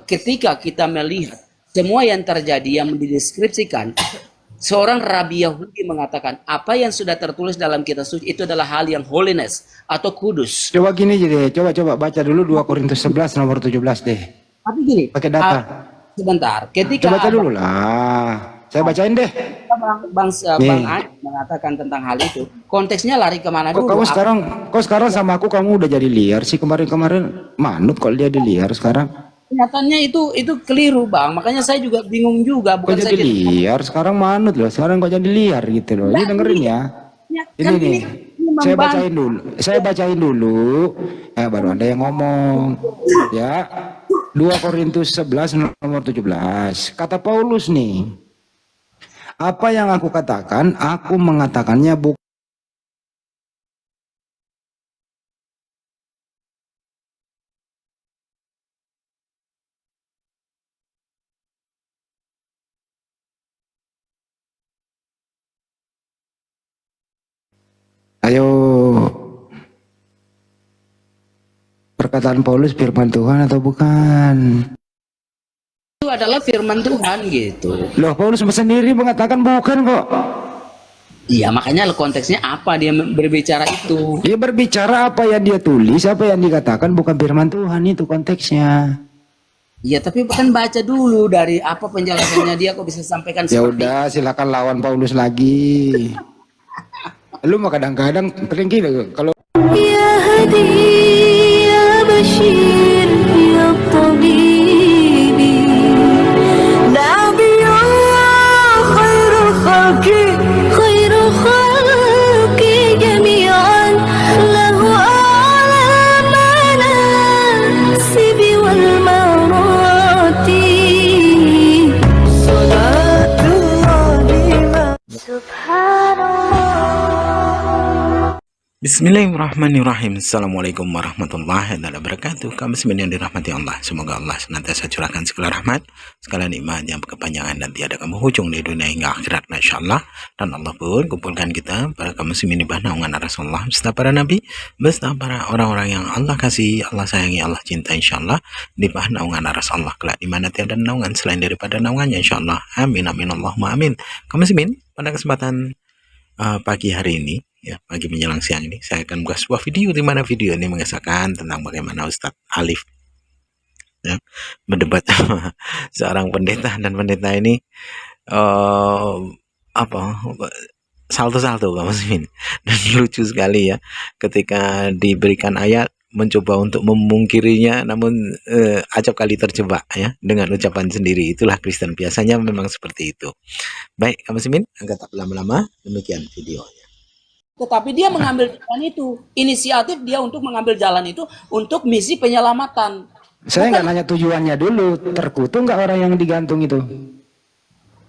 ketika kita melihat semua yang terjadi yang dideskripsikan, seorang rabi Yahudi mengatakan apa yang sudah tertulis dalam kitab suci itu adalah hal yang holiness atau kudus. Coba gini aja deh, coba baca dulu 2 Korintus 11 nomor 17 deh. Tapi gini, Pakai data. sebentar, ketika Coba baca dulu lah. Saya bacain deh. Bang Adi mengatakan tentang hal itu, konteksnya lari kemana Kok dulu? kok sekarang sama aku kamu udah jadi liar sih, kemarin-kemarin manut kalau dia di liar sekarang. Kenyataannya itu keliru, Bang. Makanya saya juga bingung juga. Kok Bukan jadi saja liar sekarang manut loh. Sekarang kok jadi liar gitu loh. Ini dengerin ya. kan Ini nih. Saya bacain dulu. Baru ada yang ngomong. Ya. 2 Korintus 11 nomor 17. Kata Paulus nih. Apa yang aku katakan, aku mengatakannya bukan. Ayo. Perkataan Paulus firman Tuhan atau bukan? itu adalah firman Tuhan gitu. Loh, Paulus sendiri mengatakan bukan kok. Iya, makanya konteksnya apa dia berbicara itu? Dia berbicara apa yang dia tulis, apa yang dikatakan bukan firman Tuhan, itu konteksnya. Iya, tapi kan baca dulu dari apa penjelasannya dia kok bisa sampaikan Ya seperti udah, silakan lawan Paulus lagi. Lu mah kadang-kadang terenggi kalau Ya Hadi ya Bashir ya Tabibi Nabiyullah khairul khalqi jami'an lahu a'la manasibi wal marati salatullah subhanallah. Bismillahirrahmanirrahim. Assalamualaikum warahmatullahi wabarakatuh. Kaum muslimin yang dirahmati Allah, semoga Allah senantiasa curahkan segala rahmat, segala nikmat yang berkepanjangan dan tiada penghujung di dunia hingga akhirat, insyaallah. Dan Allah pun kumpulkan kita para kaum muslimin di bawah naungan Rasulullah beserta para nabi, beserta para orang-orang yang Allah kasih, Allah sayangi, Allah cinta, insyaallah, di bawah naungan Rasulullah kelak di mana tiada naungan selain daripada naungannya, insyaallah. Amin amin Allahumma amin. Kaum muslimin, pada kesempatan pagi hari ini, ya, pagi menjelang siang ini, saya akan buat sebuah video di mana video ini mengisahkan tentang bagaimana Ustadz Alif, ya, berdebat sama seorang pendeta, dan pendeta ini salto-salto kamu muslimin, dan lucu sekali ya ketika diberikan ayat mencoba untuk memungkirinya, namun acap kali terjebak ya dengan ucapan sendiri. Itulah Kristen, biasanya memang seperti itu. Baik kamu muslimin, agak tak lama-lama, demikian videonya. Tetapi dia mengambil jalan itu, inisiatif dia untuk mengambil jalan itu untuk misi penyelamatan. saya nggak nanya tujuannya dulu, terkutuk nggak orang yang digantung itu?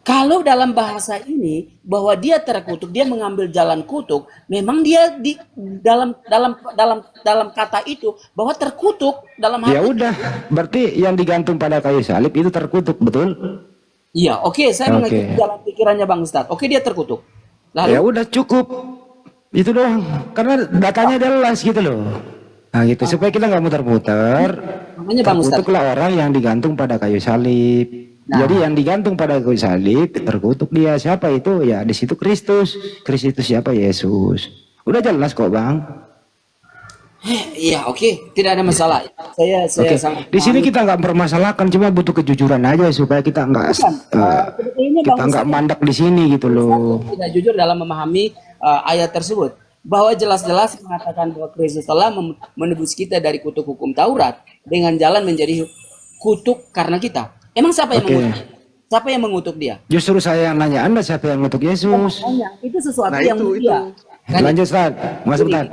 Kalau dalam bahasa ini bahwa dia terkutuk, dia mengambil jalan kutuk, memang dia di dalam kata itu bahwa terkutuk dalam hati. Ya udah, berarti yang digantung pada kayu salib itu terkutuk, betul? Iya, oke, saya mengikuti jalan pikirannya Bang Ustadz. Oke, dia terkutuk. Lalu, ya udah cukup. Itu doang. Karena datanya jelas gitu loh. Nah gitu, supaya kita nggak muter-muter. makanya Bang Ustadz, Terkutuklah orang yang digantung pada kayu salib. Jadi yang digantung pada kayu salib terkutuk dia. Siapa itu? Ya di situ Kristus. Kristus siapa? Yesus. Udah jelas kok Bang. iya, oke, tidak ada masalah. Saya Oke. sangat Di sini paham. kita nggak mempermasalahkan, cuma butuh kejujuran aja supaya kita nggak Sebetulnya kita Bang nggak Ustadz mandak di sini gitu loh. tidak jujur dalam memahami ayat tersebut, bahwa jelas-jelas mengatakan bahwa Kristus telah menebus kita dari kutuk hukum Taurat dengan jalan menjadi kutuk karena kita. Emang siapa yang Oke. mengutuk? Siapa yang mengutuk dia? Justru saya yang nanya Anda siapa yang ngutuk Yesus? Makanya, itu sesuatu Nah, yang itu. mulia. Kan? Lanjut Ustaz, masuk Ustaz.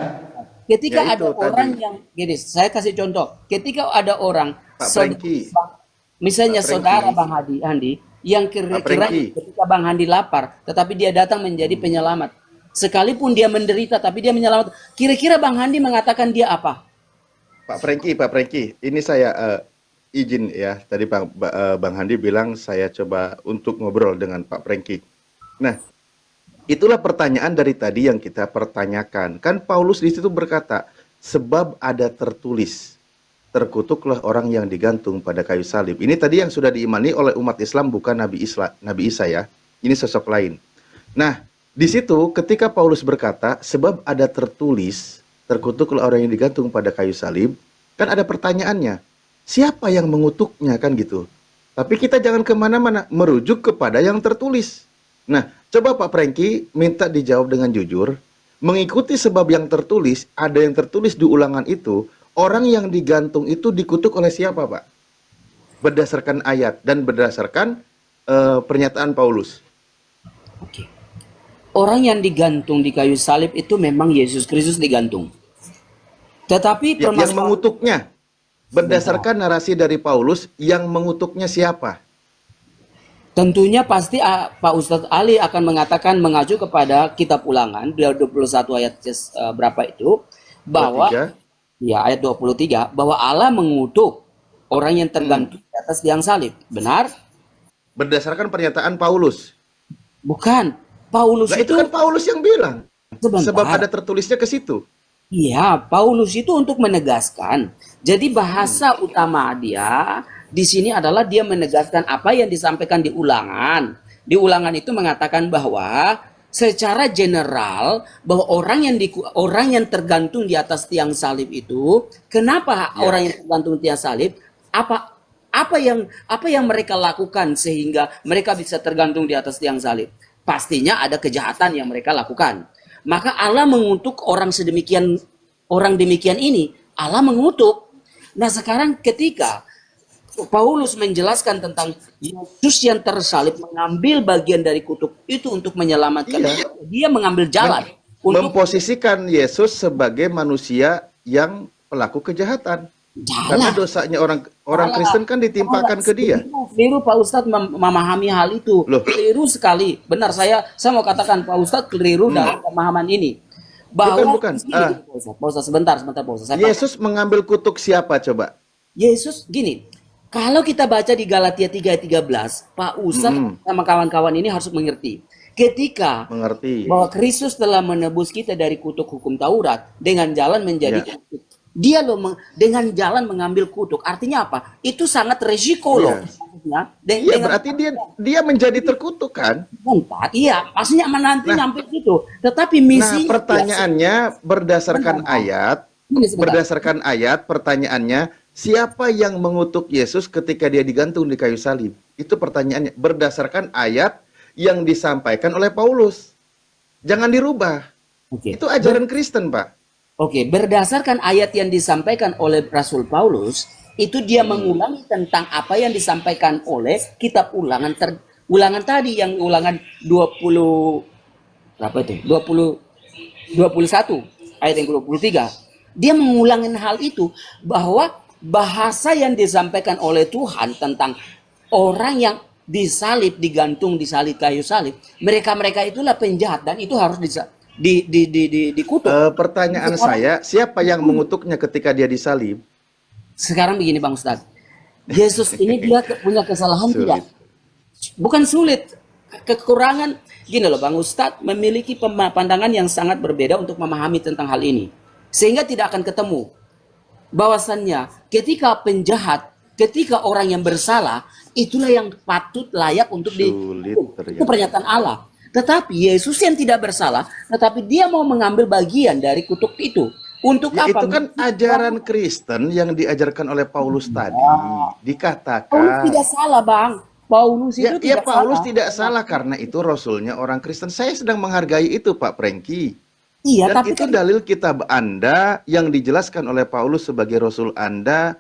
Ketika Ya, ada itu tadi. orang yang gini, saya kasih contoh. Ketika ada orang Pak Prengki. misalnya Pak Prengki. saudara Bang Handi yang kira-kira Prengki. ketika Bang Handi lapar, tetapi dia datang menjadi penyelamat. Sekalipun dia menderita, tapi dia menyelamat. Kira-kira Bang Handi mengatakan dia apa? Pak Prengki, ini saya izin ya. Tadi Bang Handi bilang saya coba untuk ngobrol dengan Pak Prengki. Nah, itulah pertanyaan dari tadi yang kita pertanyakan. Kan Paulus di situ berkata, sebab ada tertulis. terkutuklah orang yang digantung pada kayu salib. Ini tadi yang sudah diimani oleh umat Islam, bukan Nabi Isa ya. Ini sosok lain. Nah, di situ ketika Paulus berkata, sebab ada tertulis, terkutuklah orang yang digantung pada kayu salib, kan ada pertanyaannya, siapa yang mengutuknya, kan gitu. Tapi kita jangan kemana-mana, merujuk kepada yang tertulis. Nah, coba Pak Prengki minta dijawab dengan jujur, mengikuti sebab yang tertulis, ada yang tertulis di ulangan itu, orang yang digantung itu dikutuk oleh siapa, Pak? Berdasarkan ayat dan berdasarkan pernyataan Paulus. Oke. Orang yang digantung di kayu salib itu memang Yesus Kristus digantung. Tetapi Yang mengutuknya, berdasarkan narasi dari Paulus, yang mengutuknya siapa? tentunya pasti Pak Ustadz Ali akan mengatakan mengacu kepada kitab Ulangan 21 ayat berapa itu, bahwa 23. ya ayat 23 bahwa Allah mengutuk orang yang tergantung di atas tiang salib. Benar? Berdasarkan pernyataan Paulus. Bukan. Paulus Nah, itu itu kan Paulus yang bilang. sebentar. Sebab ada tertulisnya ke situ. Iya, Paulus itu untuk menegaskan. Jadi bahasa utama dia di sini adalah dia menegaskan apa yang disampaikan di Ulangan. Di Ulangan itu mengatakan bahwa secara general bahwa orang yang tergantung di atas tiang salib itu, kenapa orang yang tergantung di tiang salib? Apa yang mereka lakukan sehingga mereka bisa tergantung di atas tiang salib? Pastinya ada kejahatan yang mereka lakukan. Maka Allah mengutuk orang demikian ini, Allah mengutuk. Nah, sekarang ketika Paulus menjelaskan tentang Yesus yang tersalib mengambil bagian dari kutuk itu untuk menyelamatkan, dia mengambil jalan untuk Memposisikan Yesus sebagai manusia yang pelaku kejahatan. Karena dosanya orang Kristen kan ditimpakan ke dia. Keliru Pak Ustadz memahami hal itu. Loh. Keliru sekali. Benar, saya mau katakan Pak Ustadz keliru dalam pemahaman ini. Bahwa Bukan. Gini, Pak Ustadz, sebentar Pak Ustadz. Yesus mengambil kutuk siapa coba? Yesus gini, kalau kita baca di Galatia 3 ayat 13, Pak Ustadz sama kawan-kawan ini harus mengerti. Ketika Mengerti. bahwa Kristus telah menebus kita dari kutuk hukum Taurat dengan jalan menjadi kutuk. Dia dengan jalan mengambil kutuk. Artinya apa? Itu sangat resiko loh. Maksudnya, Berarti dia menjadi terkutuk kan? Iya, pastinya menanti sampai situ. Tetapi misi. Nah, pertanyaannya berdasarkan ayat, pertanyaannya siapa yang mengutuk Yesus ketika dia digantung di kayu salib? Itu pertanyaannya berdasarkan ayat yang disampaikan oleh Paulus. Jangan dirubah. Itu ajaran Kristen, Pak. Oke, berdasarkan ayat yang disampaikan oleh Rasul Paulus, itu dia mengulangi tentang apa yang disampaikan oleh kitab Ulangan tadi, yang Ulangan 20 berapa itu? 21 ayat yang ke-23. Dia mengulangi hal itu, bahwa bahasa yang disampaikan oleh Tuhan tentang orang yang disalib, digantung di kayu salib, mereka itulah penjahat dan itu harus dikutuk. Pertanyaan saya, siapa yang mengutuknya ketika dia disalib? Sekarang begini Bang Ustadz, Yesus ini dia punya kesalahan Sulit. tidak? Bukan sulit, kekurangan. Gini loh Bang Ustadz memiliki pandangan yang sangat berbeda untuk memahami tentang hal ini. Sehingga tidak akan ketemu. Bahwasannya ketika penjahat, ketika orang yang bersalah, itulah yang patut layak untuk itu pernyataan Allah. Tetapi Yesus yang tidak bersalah, tetapi dia mau mengambil bagian dari kutuk itu. Untuk apa? Itu kan ajaran Kristen yang diajarkan oleh Paulus tadi. Dikatakan. Paulus tidak salah, Bang. Paulus itu tidak Paulus salah. tidak salah karena itu rasulnya orang Kristen. Saya sedang menghargai itu, Pak Prengki. Iya, Dan tapi itu dalil kitab Anda yang dijelaskan oleh Paulus sebagai rasul Anda,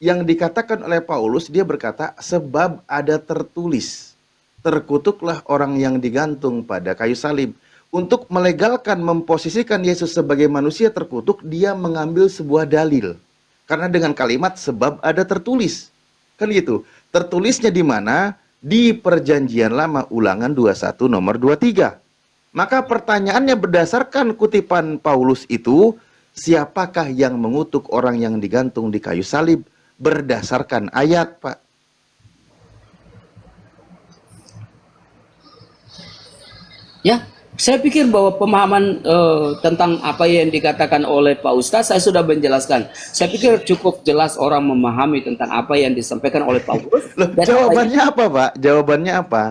yang dikatakan oleh Paulus, dia berkata, sebab ada tertulis, terkutuklah orang yang digantung pada kayu salib. Untuk melegalkan, memposisikan Yesus sebagai manusia terkutuk, dia mengambil sebuah dalil. Karena dengan kalimat sebab ada tertulis. Kan gitu. Tertulisnya di mana? Di Perjanjian Lama Ulangan 21 nomor 23. Maka pertanyaannya berdasarkan kutipan Paulus itu, siapakah yang mengutuk orang yang digantung di kayu salib? Berdasarkan ayat, Pak. ya, Saya pikir bahwa pemahaman tentang apa yang dikatakan oleh Pak Ustadz saya sudah menjelaskan. Saya pikir cukup jelas orang memahami tentang apa yang disampaikan oleh Paulus. Loh, Dan jawabannya apa, Pak? Jawabannya apa?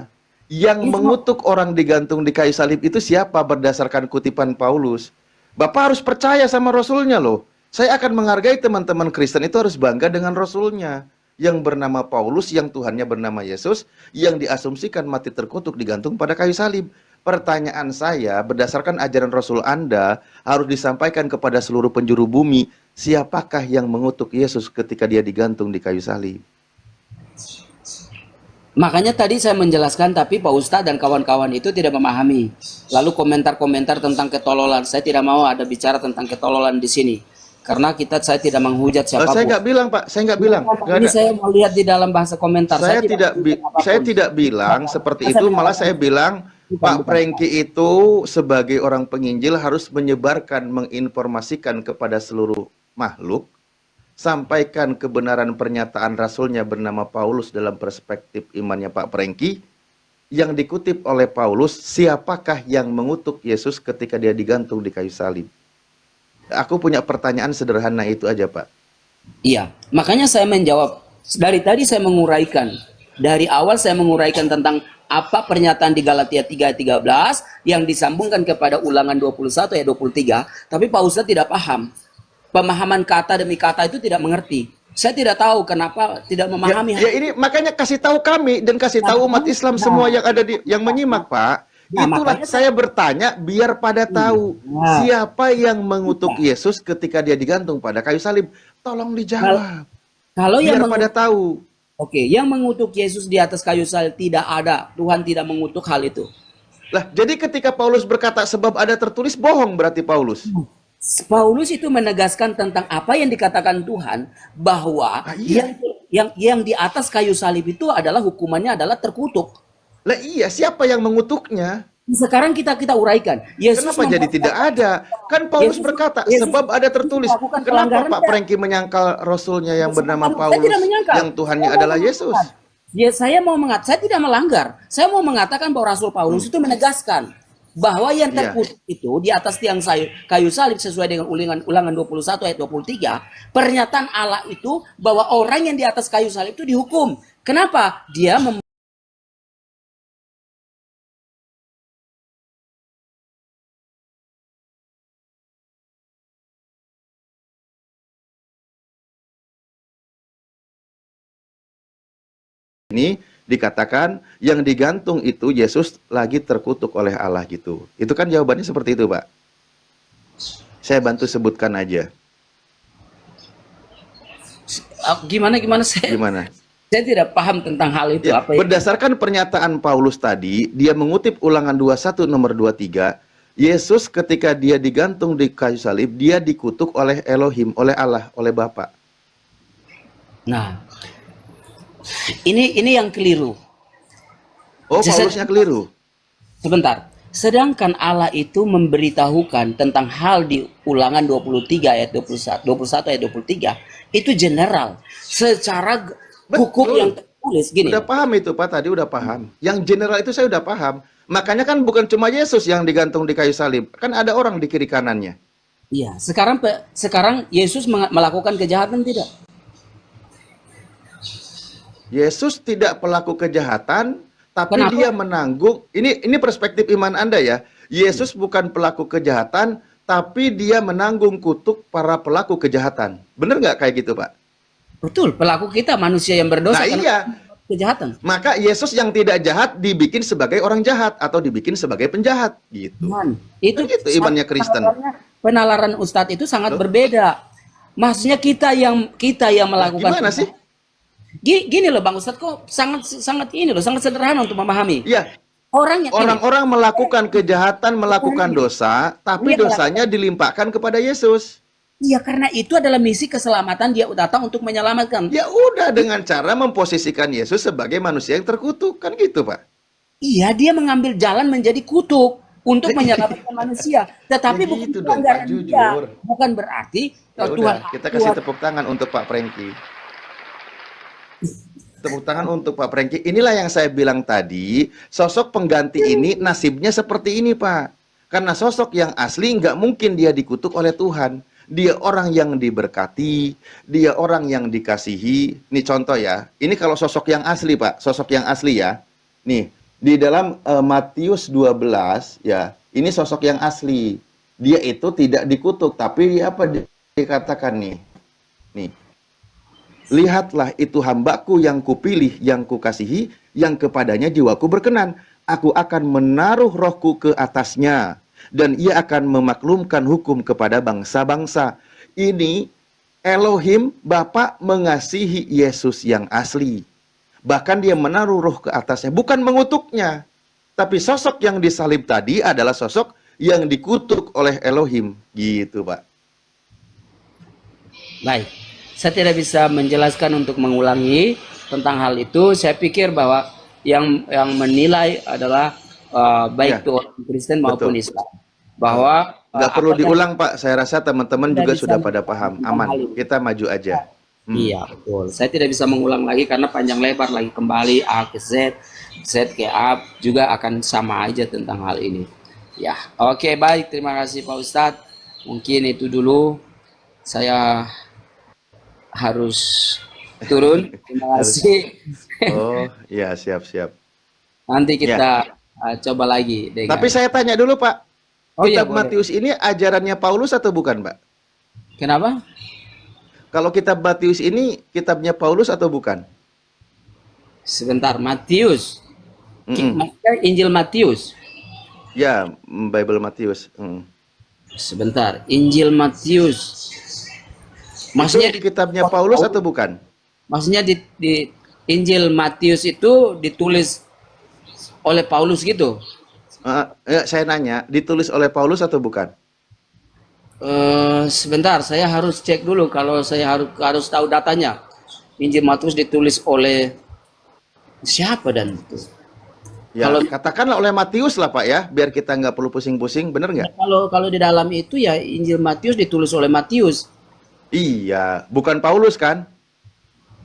Yang Itu- mengutuk orang digantung di kayu salib itu siapa berdasarkan kutipan Paulus? Bapak harus percaya sama Rasulnya loh. Saya akan menghargai teman-teman Kristen itu harus bangga dengan Rasulnya. Yang bernama Paulus, yang Tuhannya bernama Yesus, yang diasumsikan mati terkutuk digantung pada kayu salib. Pertanyaan saya, berdasarkan ajaran Rasul Anda, harus disampaikan kepada seluruh penjuru bumi, siapakah yang mengutuk Yesus ketika dia digantung di kayu salib? Makanya tadi saya menjelaskan, tapi Pak Ustadz dan kawan-kawan itu tidak memahami. Lalu komentar-komentar tentang ketololan, saya tidak mau ada bicara tentang ketololan di sini. Karena saya tidak menghujat Saya siapapun. nggak bilang, Pak. Saya nggak bilang. Nggak Ini ada. saya mau lihat di dalam bahasa komentar. Saya tidak menghujat saya apapun. tidak bilang seperti Saya itu, bilang malah apa? saya bilang Bukan, Pak bukan. Prengki itu sebagai orang penginjil harus menyebarkan, menginformasikan kepada seluruh makhluk, sampaikan kebenaran pernyataan rasulnya bernama Paulus dalam perspektif imannya Pak Prengki, yang dikutip oleh Paulus, siapakah yang mengutuk Yesus ketika dia digantung di kayu salib? Aku punya pertanyaan sederhana itu aja, Pak. Iya, makanya saya menjawab. Dari tadi saya menguraikan. Dari awal saya menguraikan tentang apa pernyataan di Galatia 3:13 yang disambungkan kepada Ulangan 21 ayat 23. Tapi Pak Ustadz tidak paham. Pemahaman kata demi kata itu tidak mengerti. Saya tidak tahu kenapa tidak memahami. Ya ini makanya kasih tahu kami dan kasih tahu umat Islam semua yang ada yang menyimak, Pak. Nah, Itulah makanya saya bertanya biar pada tahu Nah. siapa yang mengutuk Yesus ketika dia digantung pada kayu salib. Tolong dijawab. Kalau yang Biar pada tahu. Oke, yang mengutuk Yesus di atas kayu salib tidak ada. Tuhan tidak mengutuk hal itu. Lah, jadi ketika Paulus berkata sebab ada tertulis, bohong berarti Paulus. Paulus itu menegaskan tentang apa yang dikatakan Tuhan bahwa iya. yang di atas kayu salib itu adalah hukumannya adalah terkutuk. Lah iya, siapa yang mengutuknya? Sekarang kita uraikan. Yesus Kenapa jadi tidak ada? Kan Paulus berkata, sebab ada tertulis. melakukan Kenapa pelanggaran Pak Prengki menyangkal rasulnya yang bernama Saya Paulus, tidak menyangkal. yang Tuhannya adalah Yesus? Ya, saya tidak melanggar. Saya mau mengatakan bahwa Rasul Paulus itu menegaskan bahwa yang Iya. terkutuk itu di atas tiang kayu salib sesuai dengan Ulangan 21 ayat 23, pernyataan Allah itu bahwa orang yang di atas kayu salib itu dihukum. Kenapa? Dia Ini dikatakan yang digantung itu Yesus lagi terkutuk oleh Allah gitu. Itu kan jawabannya seperti itu, Pak. Saya bantu sebutkan aja. gimana saya Gimana? saya tidak paham tentang hal itu Ya, apa ya. berdasarkan pernyataan Paulus tadi, dia mengutip Ulangan 21 nomor 23, Yesus ketika dia digantung di kayu salib, dia dikutuk oleh Elohim, oleh Allah, oleh Bapa. Nah, ini yang keliru. Oh, Saya- Paulusnya keliru. Sebentar. Sedangkan Allah itu memberitahukan tentang hal di Ulangan 23 ayat 21 ayat 23 itu general. Secara hukum Betul. yang tertulis gini. Udah paham itu, Pak, tadi udah paham. Yang general itu saya udah paham. Makanya kan bukan cuma Yesus yang digantung di kayu salib. Kan ada orang di kiri kanannya. Iya, sekarang Yesus melakukan kejahatan tidak? Yesus tidak pelaku kejahatan, tapi Kenapa? dia menanggung. Ini perspektif iman Anda ya. Yesus bukan pelaku kejahatan, tapi dia menanggung kutuk para pelaku kejahatan. Bener nggak kayak gitu, Pak? Betul, pelaku kita manusia yang berdosa Nah, karena iya. kejahatan. Maka Yesus yang tidak jahat dibikin sebagai orang jahat atau dibikin sebagai penjahat gitu. Man, itu Kan gitu imannya Kristen. Penalaran Ustadz itu sangat berbeda. Maksudnya kita yang melakukan Gimana sih? Gini loh Bang Ustadz, kok sangat sederhana untuk memahami. Iya, Orang yang orang-orang melakukan kejahatan, melakukan dosa, tapi Iya, dosanya dilimpahkan kepada Yesus. iya, karena itu adalah misi keselamatan, dia datang untuk menyelamatkan. Ya udah, dengan cara memposisikan Yesus sebagai manusia yang terkutuk, kan gitu, Pak? Iya, dia mengambil jalan menjadi kutuk untuk menyelamatkan manusia. Tetapi Ya bukan gitu dong, pelanggaran Pak, jujur. dia. Bukan berarti Ya Tuhan udah, kita kasih tepuk tangan untuk Pak Prengki. tepuk tangan untuk Pak Prengki. Inilah yang saya bilang tadi, sosok pengganti ini nasibnya seperti ini, Pak. Karena sosok yang asli nggak mungkin dia dikutuk oleh Tuhan. Dia orang yang diberkati, dia orang yang dikasihi. Ini contoh ya, ini kalau sosok yang asli, Pak, sosok yang asli ya. Nih, di dalam Matius 12 ya, ini sosok yang asli. Dia itu tidak dikutuk, tapi apa dikatakan nih? Nih. Lihatlah itu hambaku yang kupilih, yang kukasihi, yang kepadanya jiwaku berkenan. Aku akan menaruh rohku ke atasnya, dan ia akan memaklumkan hukum kepada bangsa-bangsa. Ini Elohim, Bapa mengasihi Yesus yang asli. Bahkan dia menaruh roh ke atasnya, bukan mengutuknya. Tapi sosok yang disalib tadi adalah sosok yang dikutuk oleh Elohim. Gitu, Pak. Baik, saya tidak bisa menjelaskan untuk mengulangi tentang hal itu. Saya pikir bahwa yang menilai adalah baik Ya, itu orang Kristen maupun betul. Islam. Bahwa Nggak perlu apakah diulang, Pak. Saya rasa teman-teman tidak juga bisa sudah pada paham. tentang hal Aman. ini. Kita maju aja. Iya, betul. Saya tidak bisa mengulang lagi karena panjang lebar lagi kembali A ke Z, Z ke A juga akan sama aja tentang hal ini. Ya, oke, baik. Terima kasih Pak Ustadz. Mungkin itu dulu. Saya harus turun. Terima Harus. kasih. Oh, ya, siap-siap. Nanti kita coba lagi dengan. Tapi saya tanya dulu, Pak. Oh iya, Kitab boleh. Matius ini ajarannya Paulus atau bukan, Pak? Kenapa? Kalau kitab Matius ini kitabnya Paulus atau bukan? Sebentar, Matius. Mm-mm. Maksudnya Injil Matius. Ya, Bible Matius. Sebentar, Injil Matius. Maksudnya Itu kitabnya Paulus atau bukan? Maksudnya di Injil Matius itu ditulis oleh Paulus gitu. Saya nanya, ditulis oleh Paulus atau bukan? Sebentar, saya harus cek dulu kalau saya harus tahu datanya. Injil Matius ditulis oleh siapa dan itu? Ya, Kalau- katakanlah oleh Matius lah, Pak ya, biar kita nggak perlu pusing-pusing, bener nggak? Kalau di dalam itu ya Injil Matius ditulis oleh Matius. Iya, bukan Paulus kan?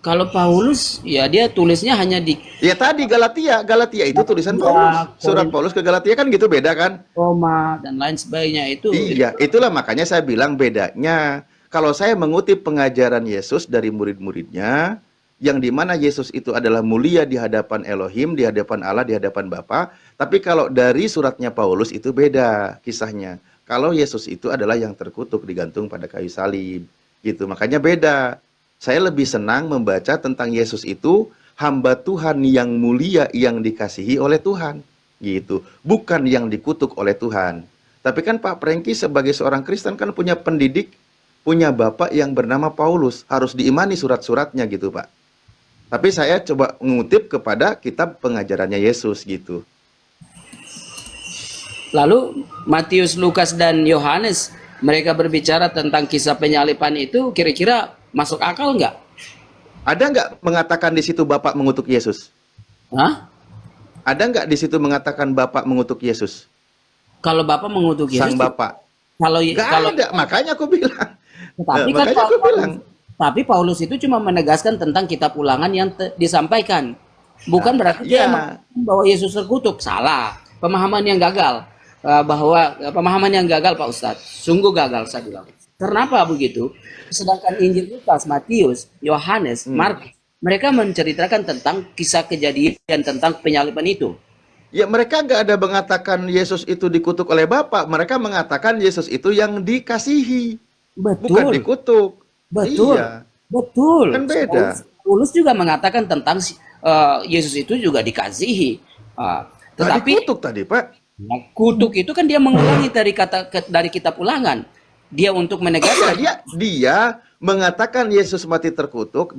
Kalau Paulus ya dia tulisnya hanya di Ya tadi Galatia itu tulisan Paulus. Surat Paulus ke Galatia kan gitu, beda kan? Roma dan lain sebagainya itu. Iya, itulah makanya saya bilang bedanya. Kalau saya mengutip pengajaran Yesus dari murid-muridnya, yang dimana Yesus itu adalah mulia di hadapan Elohim, di hadapan Allah, di hadapan Bapa. Tapi kalau dari suratnya Paulus itu beda kisahnya. Kalau Yesus itu adalah yang terkutuk, digantung pada kayu salib. Gitu, makanya beda. Saya lebih senang membaca tentang Yesus itu hamba Tuhan yang mulia yang dikasihi oleh Tuhan. Gitu, bukan yang dikutuk oleh Tuhan. Tapi kan Pak Prengki sebagai seorang Kristen kan punya pendidik, punya bapak yang bernama Paulus. Harus diimani surat-suratnya gitu, Pak. Tapi saya coba mengutip kepada kitab pengajarannya Yesus gitu. Lalu Matius, Lukas dan Yohanes mereka berbicara tentang kisah penyalipan itu kira-kira masuk akal nggak? Ada nggak mengatakan di situ Bapak mengutuk Yesus? Hah? Ada nggak di situ mengatakan Bapak mengutuk Yesus? Kalau Bapak mengutuk Yesus, Sang Bapak? kalau Nggak ada, makanya aku bilang. Tapi kan Makanya aku bilang. Tapi Paulus itu cuma menegaskan tentang kitab ulangan yang disampaikan. Bukan berarti dia iya. mengatakan bahwa Yesus terkutuk. Salah. Pemahaman yang gagal. Pemahaman yang gagal Pak Ustadz. Sungguh gagal saya bilang. Kenapa begitu? Sedangkan Injil Lukas, Matius, Yohanes, Markus, mereka menceritakan tentang kisah kejadian tentang penyaliban itu. Ya mereka nggak ada mengatakan Yesus itu dikutuk oleh Bapak. Mereka mengatakan Yesus itu yang dikasihi. Bukan Betul. dikutuk. Betul. Iya. Betul. Kan beda. Paulus juga mengatakan tentang Yesus itu juga dikasihi. Nggak Tetapi dikutuk tadi, Pak. kutuk itu kan dia mengulangi dari kitab ulangan. Dia untuk Ya, menegaskan. dia mengatakan Yesus mati terkutuk,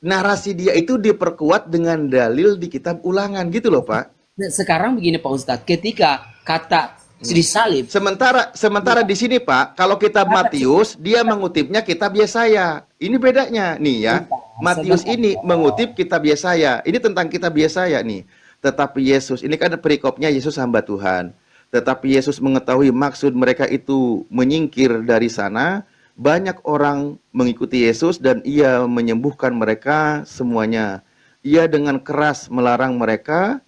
narasi dia itu diperkuat dengan dalil di kitab ulangan gitu loh, Pak. Sekarang begini Pak Ustadz, ketika kata disalib, Sementara di sini, Pak, kalau kitab Matius dia mengutipnya kitab Yesaya. Ini bedanya nih ya. Matius ini mengutip kitab Yesaya. Ini tentang kitab Yesaya nih. Tetapi Yesus, ini kan perikopnya Yesus hamba Tuhan. Tetapi Yesus mengetahui maksud mereka itu menyingkir dari sana. Banyak orang mengikuti Yesus dan ia menyembuhkan mereka semuanya. ia dengan keras melarang mereka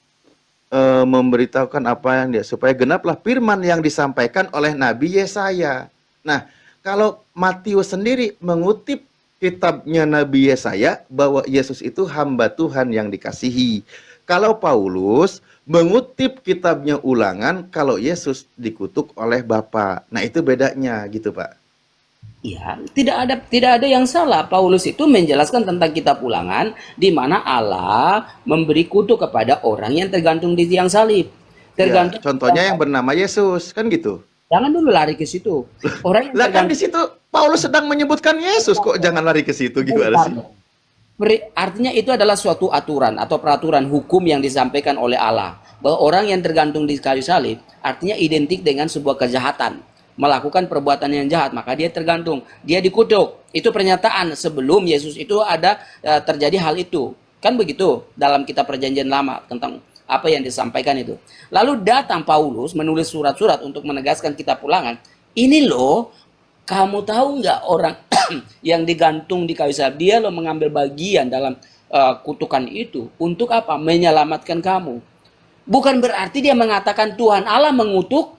memberitahukan apa yang dia, supaya genaplah firman yang disampaikan oleh Nabi Yesaya. Nah, kalau Matius sendiri mengutip kitabnya Nabi Yesaya bahwa Yesus itu hamba Tuhan yang dikasihi. Kalau Paulus mengutip kitabnya Ulangan kalau Yesus dikutuk oleh Bapa. Nah, itu bedanya gitu, Pak. Ya, tidak ada yang salah. Paulus itu menjelaskan tentang kitab Ulangan di mana Allah memberi kutuk kepada orang yang tergantung di tiang salib. Ya, Tergantung. contohnya yang bernama Yesus, kan gitu. Jangan dulu lari ke situ. Orang yang Lah kan tergantung. di situ Paulus sedang menyebutkan Yesus, kok jangan lari ke situ gimana sih? Artinya itu adalah suatu aturan atau peraturan hukum yang disampaikan oleh Allah. Bahwa orang yang tergantung di kayu salib artinya identik dengan sebuah kejahatan. Melakukan perbuatan yang jahat, maka dia tergantung. Dia dikutuk. Itu pernyataan sebelum Yesus itu ada terjadi hal itu. Kan begitu dalam kitab Perjanjian Lama tentang apa yang disampaikan itu. Lalu datang Paulus menulis surat-surat untuk menegaskan kitab Ulangan. Ini loh, kamu tahu nggak orang yang digantung di kayu salib, dia loh mengambil bagian dalam kutukan itu. Untuk apa? Menyelamatkan kamu. Bukan berarti dia mengatakan Tuhan Allah mengutuk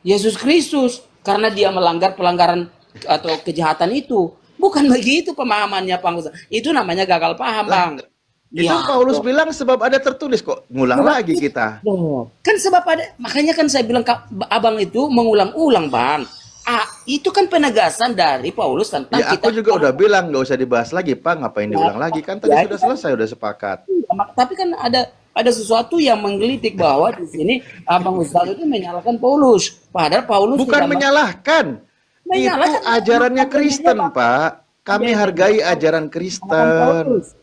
Yesus Kristus karena dia melanggar pelanggaran atau kejahatan itu. Bukan begitu pemahamannya, Bang Ustaz. Itu namanya gagal paham, Bang. Itu Ya, Paulus bilang sebab ada tertulis, kok ngulang lagi kita. kan sebab ada, makanya kan saya bilang Abang itu mengulang-ulang, Bang. Itu kan penegasan dari Paulus tentang Ya aku juga udah bilang nggak usah dibahas lagi, Pak. Ngapain diulang lagi? Kan tadi sudah selesai, udah sepakat. Tapi kan ada sesuatu yang menggelitik bahwa di sini Abang Ustaz itu menyalahkan Paulus. Padahal Paulus Bukan tidak menyalahkan. Itu Menyalahkan. ajarannya Kristen, Pak. Kami hargai ajaran Kristen. Paulus.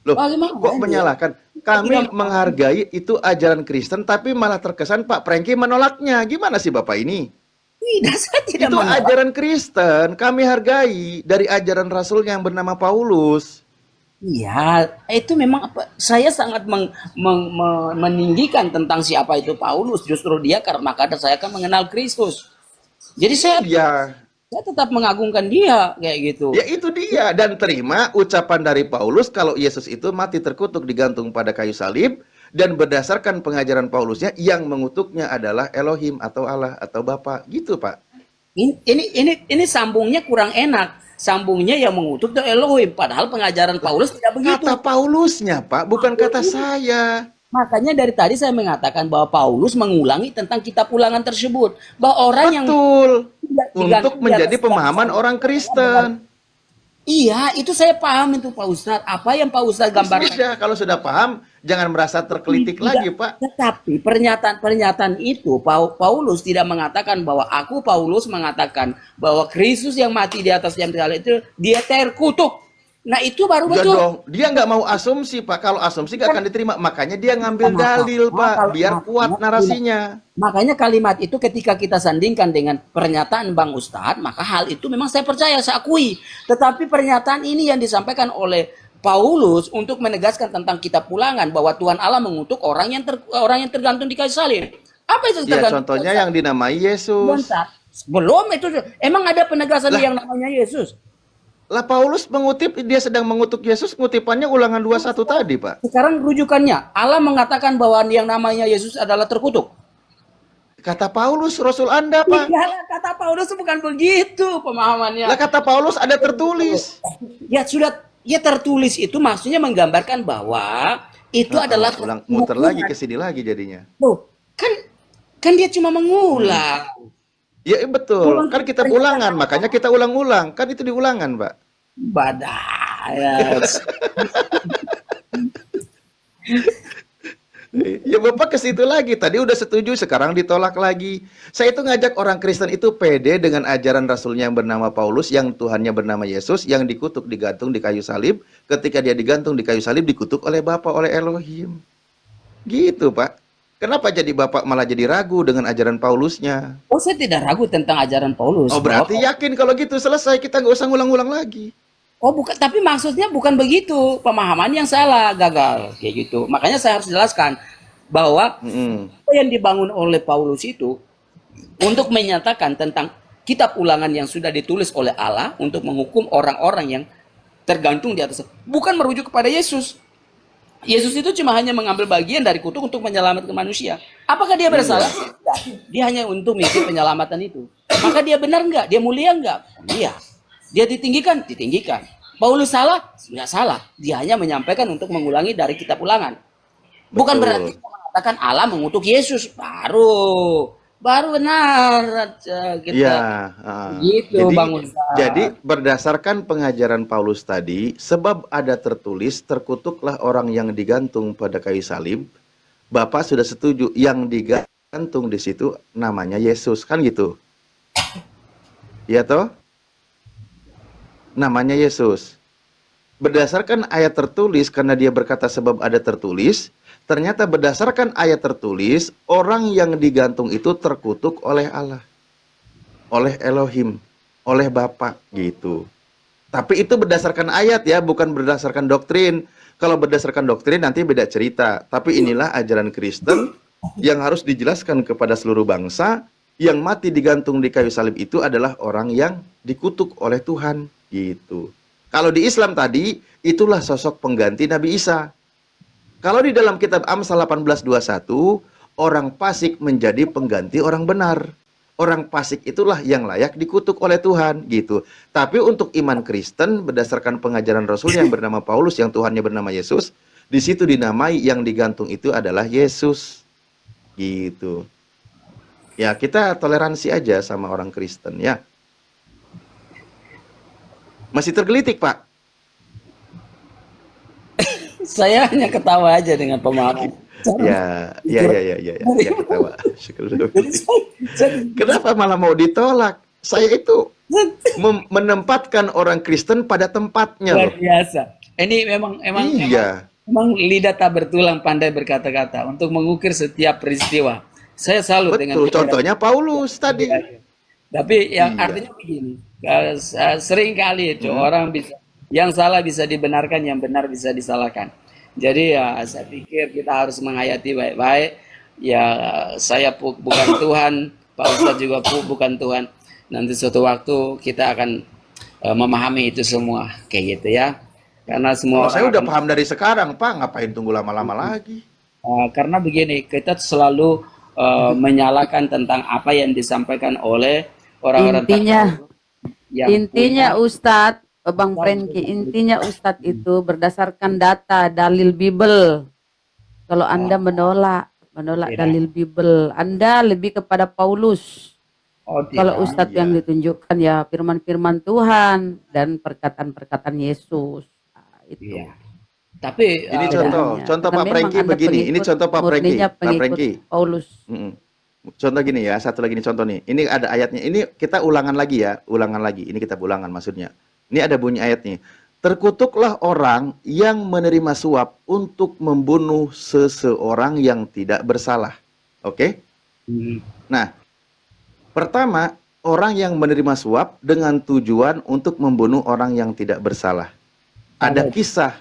Loh, Bagaimana kok dia? menyalahkan? Kami menghargai itu ajaran Kristen, tapi malah terkesan Pak Prengki menolaknya. Gimana sih Bapak ini? Tidak, saya tidak Itu menolak. ajaran Kristen, kami hargai dari ajaran Rasul yang bernama Paulus. Iya, itu memang saya sangat meninggikan tentang siapa itu Paulus. Justru dia karena saya kan mengenal Kristus. Jadi Ya, saya tetap mengagungkan dia kayak gitu. ya itu dia. Dan terima ucapan dari Paulus kalau Yesus itu mati terkutuk digantung pada kayu salib. Dan berdasarkan pengajaran Paulusnya yang mengutuknya adalah Elohim atau Allah atau Bapa. Gitu Pak. Ini sambungnya kurang enak. Sambungnya yang mengutuk itu Elohim. Padahal pengajaran Paulus tidak begitu. Kata Paulusnya Pak, bukan kata saya. Makanya dari tadi saya mengatakan bahwa Paulus mengulangi tentang kitab Ulangan tersebut. Bahwa orang yang Betul. digantung Untuk di menjadi atas pemahaman bangsa. orang Kristen. Iya, itu saya paham itu Pak Ustadz. Apa yang Pak Ustadz gambarkan. Sudah, kalau sudah paham, jangan merasa terkelitik Tidak, lagi, Pak. Tetapi pernyataan itu Paulus tidak mengatakan bahwa aku Paulus mengatakan bahwa Kristus yang mati di atas tiang salib itu dia terkutuk. Nah itu baru Enggak betul. dong, dia nggak mau asumsi, Pak. Kalau asumsi nggak akan diterima. Makanya dia ngambil dalil, Pak, biar kuat narasinya. Makanya kalimat itu ketika kita sandingkan dengan pernyataan Bang Ustadz, maka hal itu memang saya percaya, saya akui. Tetapi pernyataan ini yang disampaikan oleh Paulus untuk menegaskan tentang kitab Ulangan bahwa Tuhan Allah mengutuk orang yang tergantung di kayu salib. Apa itu Ya, tergantung? contohnya yang dinamai Yesus. Belum itu. Emang ada penegasan yang namanya Yesus? Lah Paulus mengutip, dia sedang mengutuk Yesus, ngutipannya Ulangan 21 tadi, Pak. Sekarang rujukannya, Allah mengatakan bahwa yang namanya Yesus adalah terkutuk. Kata Paulus, Rasul Anda, Pak. Ya, kata Paulus bukan begitu pemahamannya. Lah kata Paulus ada tertulis. Ya sudah, ya tertulis itu maksudnya menggambarkan bahwa itu adalah Ulang, muter lagi hukuman. ke sini lagi jadinya. Loh, kan dia cuma mengulang. Ya betul, kan kita ulangan, makanya kita ulang-ulang. Kan itu diulangan, Pak. Badai. Ya Bapak ke situ lagi. Tadi udah setuju, sekarang ditolak lagi. Saya itu ngajak orang Kristen itu pede dengan ajaran Rasulnya yang bernama Paulus, yang Tuhannya bernama Yesus, yang dikutuk digantung di kayu salib. Ketika dia digantung di kayu salib, dikutuk oleh Bapa, oleh Elohim. Gitu, Pak. Kenapa jadi Bapak malah jadi ragu dengan ajaran Paulusnya? Oh, saya tidak ragu tentang ajaran Paulus. Oh, berarti yakin kalau gitu selesai, kita nggak usah ngulang-ngulang lagi. Oh, bukan, tapi maksudnya bukan begitu. Pemahaman yang salah, gagal kayak gitu. Makanya saya harus jelaskan bahwa apa yang dibangun oleh Paulus itu untuk menyatakan tentang kitab Ulangan yang sudah ditulis oleh Allah untuk menghukum orang-orang yang tergantung di atas, bukan merujuk kepada Yesus. Yesus itu cuma hanya mengambil bagian dari kutuk untuk menyelamatkan manusia. Apakah dia bersalah? Tidak. Dia hanya untuk misi penyelamatan itu. Maka dia benar enggak? Dia mulia enggak? Iya. Dia ditinggikan? Ditinggikan. Paulus salah? Enggak salah. Dia hanya menyampaikan untuk mengulangi dari kitab Ulangan. Bukan Betul. berarti kita mengatakan Allah mengutuk Yesus. Baru benar kita. Iya, Gitu, jadi, Bang Ustaz. jadi berdasarkan pengajaran Paulus tadi, sebab ada tertulis, terkutuklah orang yang digantung pada kayu salib. Bapak sudah setuju, yang digantung di situ namanya Yesus, kan gitu? Iya toh? Namanya Yesus. Berdasarkan ayat tertulis, karena dia berkata sebab ada tertulis, ternyata berdasarkan ayat tertulis, orang yang digantung itu terkutuk oleh Allah. Oleh Elohim, oleh Bapa gitu. Tapi itu berdasarkan ayat ya, bukan berdasarkan doktrin. Kalau berdasarkan doktrin nanti beda cerita. Tapi inilah ajaran Kristen yang harus dijelaskan kepada seluruh bangsa. Yang mati digantung di kayu salib itu adalah orang yang dikutuk oleh Tuhan gitu. Kalau di Islam tadi, itulah sosok pengganti Nabi Isa. Kalau di dalam kitab Amsal 18:21, orang fasik menjadi pengganti orang benar. Orang fasik itulah yang layak dikutuk oleh Tuhan gitu. Tapi untuk iman Kristen berdasarkan pengajaran Rasul yang bernama Paulus, yang Tuhannya bernama Yesus, di situ dinamai yang digantung itu adalah Yesus. Gitu. Ya, kita toleransi aja sama orang Kristen ya. Masih tergelitik, Pak? Saya hanya ketawa aja dengan pemahaman. Ya ketawa. Kenapa malah mau ditolak? Saya itu menempatkan orang Kristen pada tempatnya Luar loh. biasa. Ini Iya. memang lidah tak bertulang pandai berkata-kata untuk mengukir setiap peristiwa. Saya salut dengan Betul, contohnya Paulus tadi. Tapi yang Iya. artinya begini, sering kali itu orang bisa, yang salah bisa dibenarkan, yang benar bisa disalahkan. Jadi ya saya pikir kita harus menghayati baik-baik. Ya saya bukan Tuhan, Pak Ustadz juga bukan Tuhan. Nanti suatu waktu kita akan memahami itu semua kayak gitu ya. Karena semua Saya orang udah paham dari sekarang, Pak. Ngapain tunggu lama-lama lagi? karena begini, kita selalu menyalahkan tentang apa yang disampaikan oleh orang-orang Intinya, tertentu yang intinya punya- Ustadz, Bang Frenky, intinya Ustadz itu berdasarkan data, dalil Bible. Kalau Anda menolak Tidak. dalil Bible, Anda lebih kepada Paulus. Oh, tidak. Kalau Ustadz yang ditunjukkan ya firman-firman Tuhan dan perkataan-perkataan Yesus. Nah, itu. Iya. Tapi Ini Tidak contoh, hanya. contoh Karena Pak memang Prengki Anda begini. Ini pengikut, contoh Pak Prengki. murninya Pak pengikut Prengki. Paulus. Contoh gini ya, satu lagi nih contoh nih. Ini ada ayatnya. Ini kita ulangan lagi ya, ulangan lagi. Ini kita ulangan maksudnya. Ini ada bunyi ayatnya. Terkutuklah orang yang menerima suap untuk membunuh seseorang yang tidak bersalah. Oke? Nah, pertama, orang yang menerima suap dengan tujuan untuk membunuh orang yang tidak bersalah. Ada kisah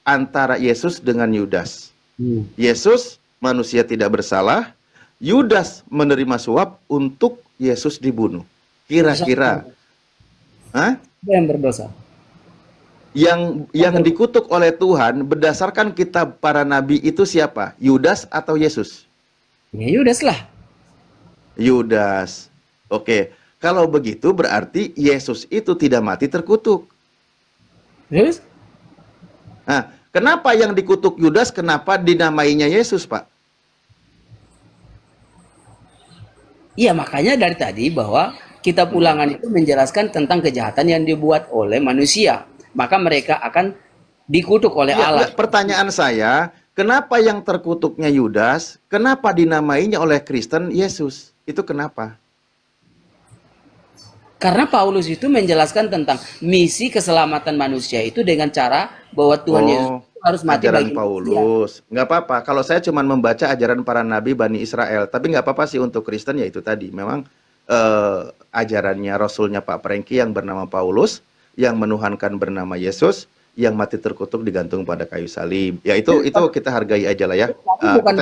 antara Yesus dengan Yudas. Yesus manusia tidak bersalah, Yudas menerima suap untuk Yesus dibunuh. Kira-kira Siapa yang berdosa? yang dikutuk oleh Tuhan berdasarkan kitab para nabi itu siapa? Yudas atau Yesus? Ya Yudas lah. Yudas. Oke, kalau begitu berarti Yesus itu tidak mati terkutuk. Terus? Nah, kenapa yang dikutuk Yudas, kenapa dinamainya Yesus, Pak? Iya, makanya dari tadi bahwa kitab Ulangan itu menjelaskan tentang kejahatan yang dibuat oleh manusia. Maka mereka akan dikutuk oleh Ya, Allah. pertanyaan saya, kenapa yang terkutuknya Yudas, kenapa dinamainya oleh Kristen Yesus? Itu kenapa? Karena Paulus itu menjelaskan tentang misi keselamatan manusia itu dengan cara bahwa Tuhan Yesus harus mati ajaran bagi manusia. Paulus. Nggak apa-apa. Kalau saya cuma membaca ajaran para nabi Bani Israel, tapi nggak apa-apa sih untuk Kristen ya itu tadi. Memang ajarannya Rasulnya Pak Prengki yang bernama Paulus, yang menuhankan bernama Yesus, yang mati terkutuk digantung pada kayu salib. Ya itu kita hargai aja lah ya.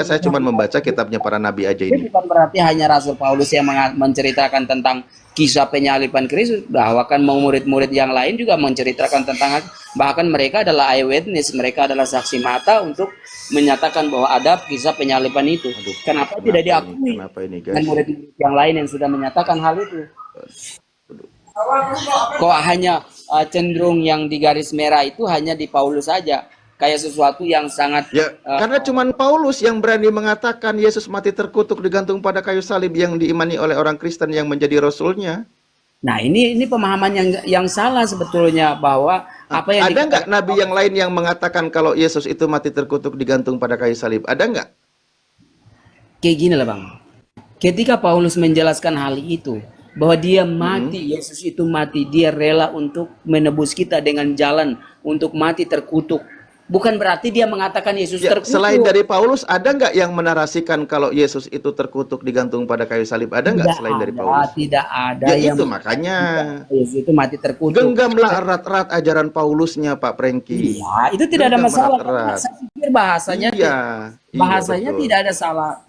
Saya cuma membaca kitabnya para nabi aja Itu ini. bukan berarti hanya Rasul Paulus yang menceritakan tentang kisah penyaliban Kristus, bahwa kan murid-murid yang lain juga menceritakan tentang, bahkan mereka adalah eyewitness, mereka adalah saksi mata untuk menyatakan bahwa ada kisah penyaliban itu. Aduh, Kenapa tidak diakui Kenapa ini dengan guys? murid-murid yang lain yang sudah menyatakan hal itu? Kok hanya cenderung yang di garis merah itu hanya di Paulus saja, kayak sesuatu yang sangat Ya, karena cuman Paulus yang berani mengatakan Yesus mati terkutuk digantung pada kayu salib yang diimani oleh orang Kristen yang menjadi rasulnya. Nah, ini pemahaman yang salah sebetulnya, bahwa apa yang Ada nggak nabi yang lain yang mengatakan kalau Yesus itu mati terkutuk digantung pada kayu salib? Ada nggak? kayak gini lah Bang. Ketika Paulus menjelaskan hal itu, bahwa dia mati, Yesus itu mati, dia rela untuk menebus kita dengan jalan untuk mati terkutuk. Bukan berarti dia mengatakan Yesus Ya, terkutuk. selain dari Paulus, ada nggak yang menarasikan kalau Yesus itu terkutuk digantung pada kayu salib? Ada nggak selain dari Paulus? Tidak ada Ya yang itu makanya. Yesus itu mati terkutuk. Genggamlah erat-erat ajaran Paulusnya, Pak Prengki. Ya, itu tidak ada Genggam masalah. erat-erat. Saya pikir bahasanya Iya, betul.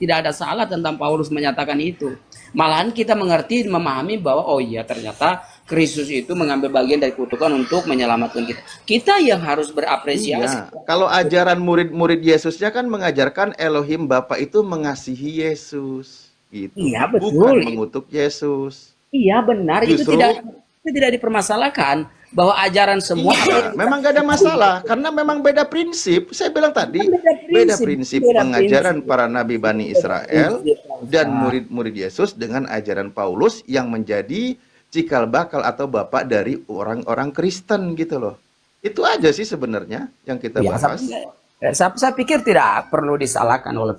tidak ada salah tentang Paulus menyatakan itu. Malahan kita mengerti, memahami bahwa oh iya, ternyata Kristus itu mengambil bagian dari kutukan untuk menyelamatkan kita. Kita yang harus berapresiasi. Iya. Kalau ajaran murid-murid Yesusnya kan mengajarkan Elohim Bapa itu mengasihi Yesus, gitu. Iya, betul. Bukan mengutuk Yesus. Iya, benar. Justru- Itu tidak dipermasalahkan, bahwa ajaran semua Iya, memang gak ada masalah karena memang beda prinsip. Saya bilang tadi, beda prinsip pengajaran para nabi Bani Israel dan murid-murid Yesus dengan ajaran Paulus yang menjadi cikal bakal atau bapak dari orang-orang Kristen gitu loh. Itu aja sih sebenarnya yang kita Ya, bahas. saya pikir tidak perlu disalahkan oleh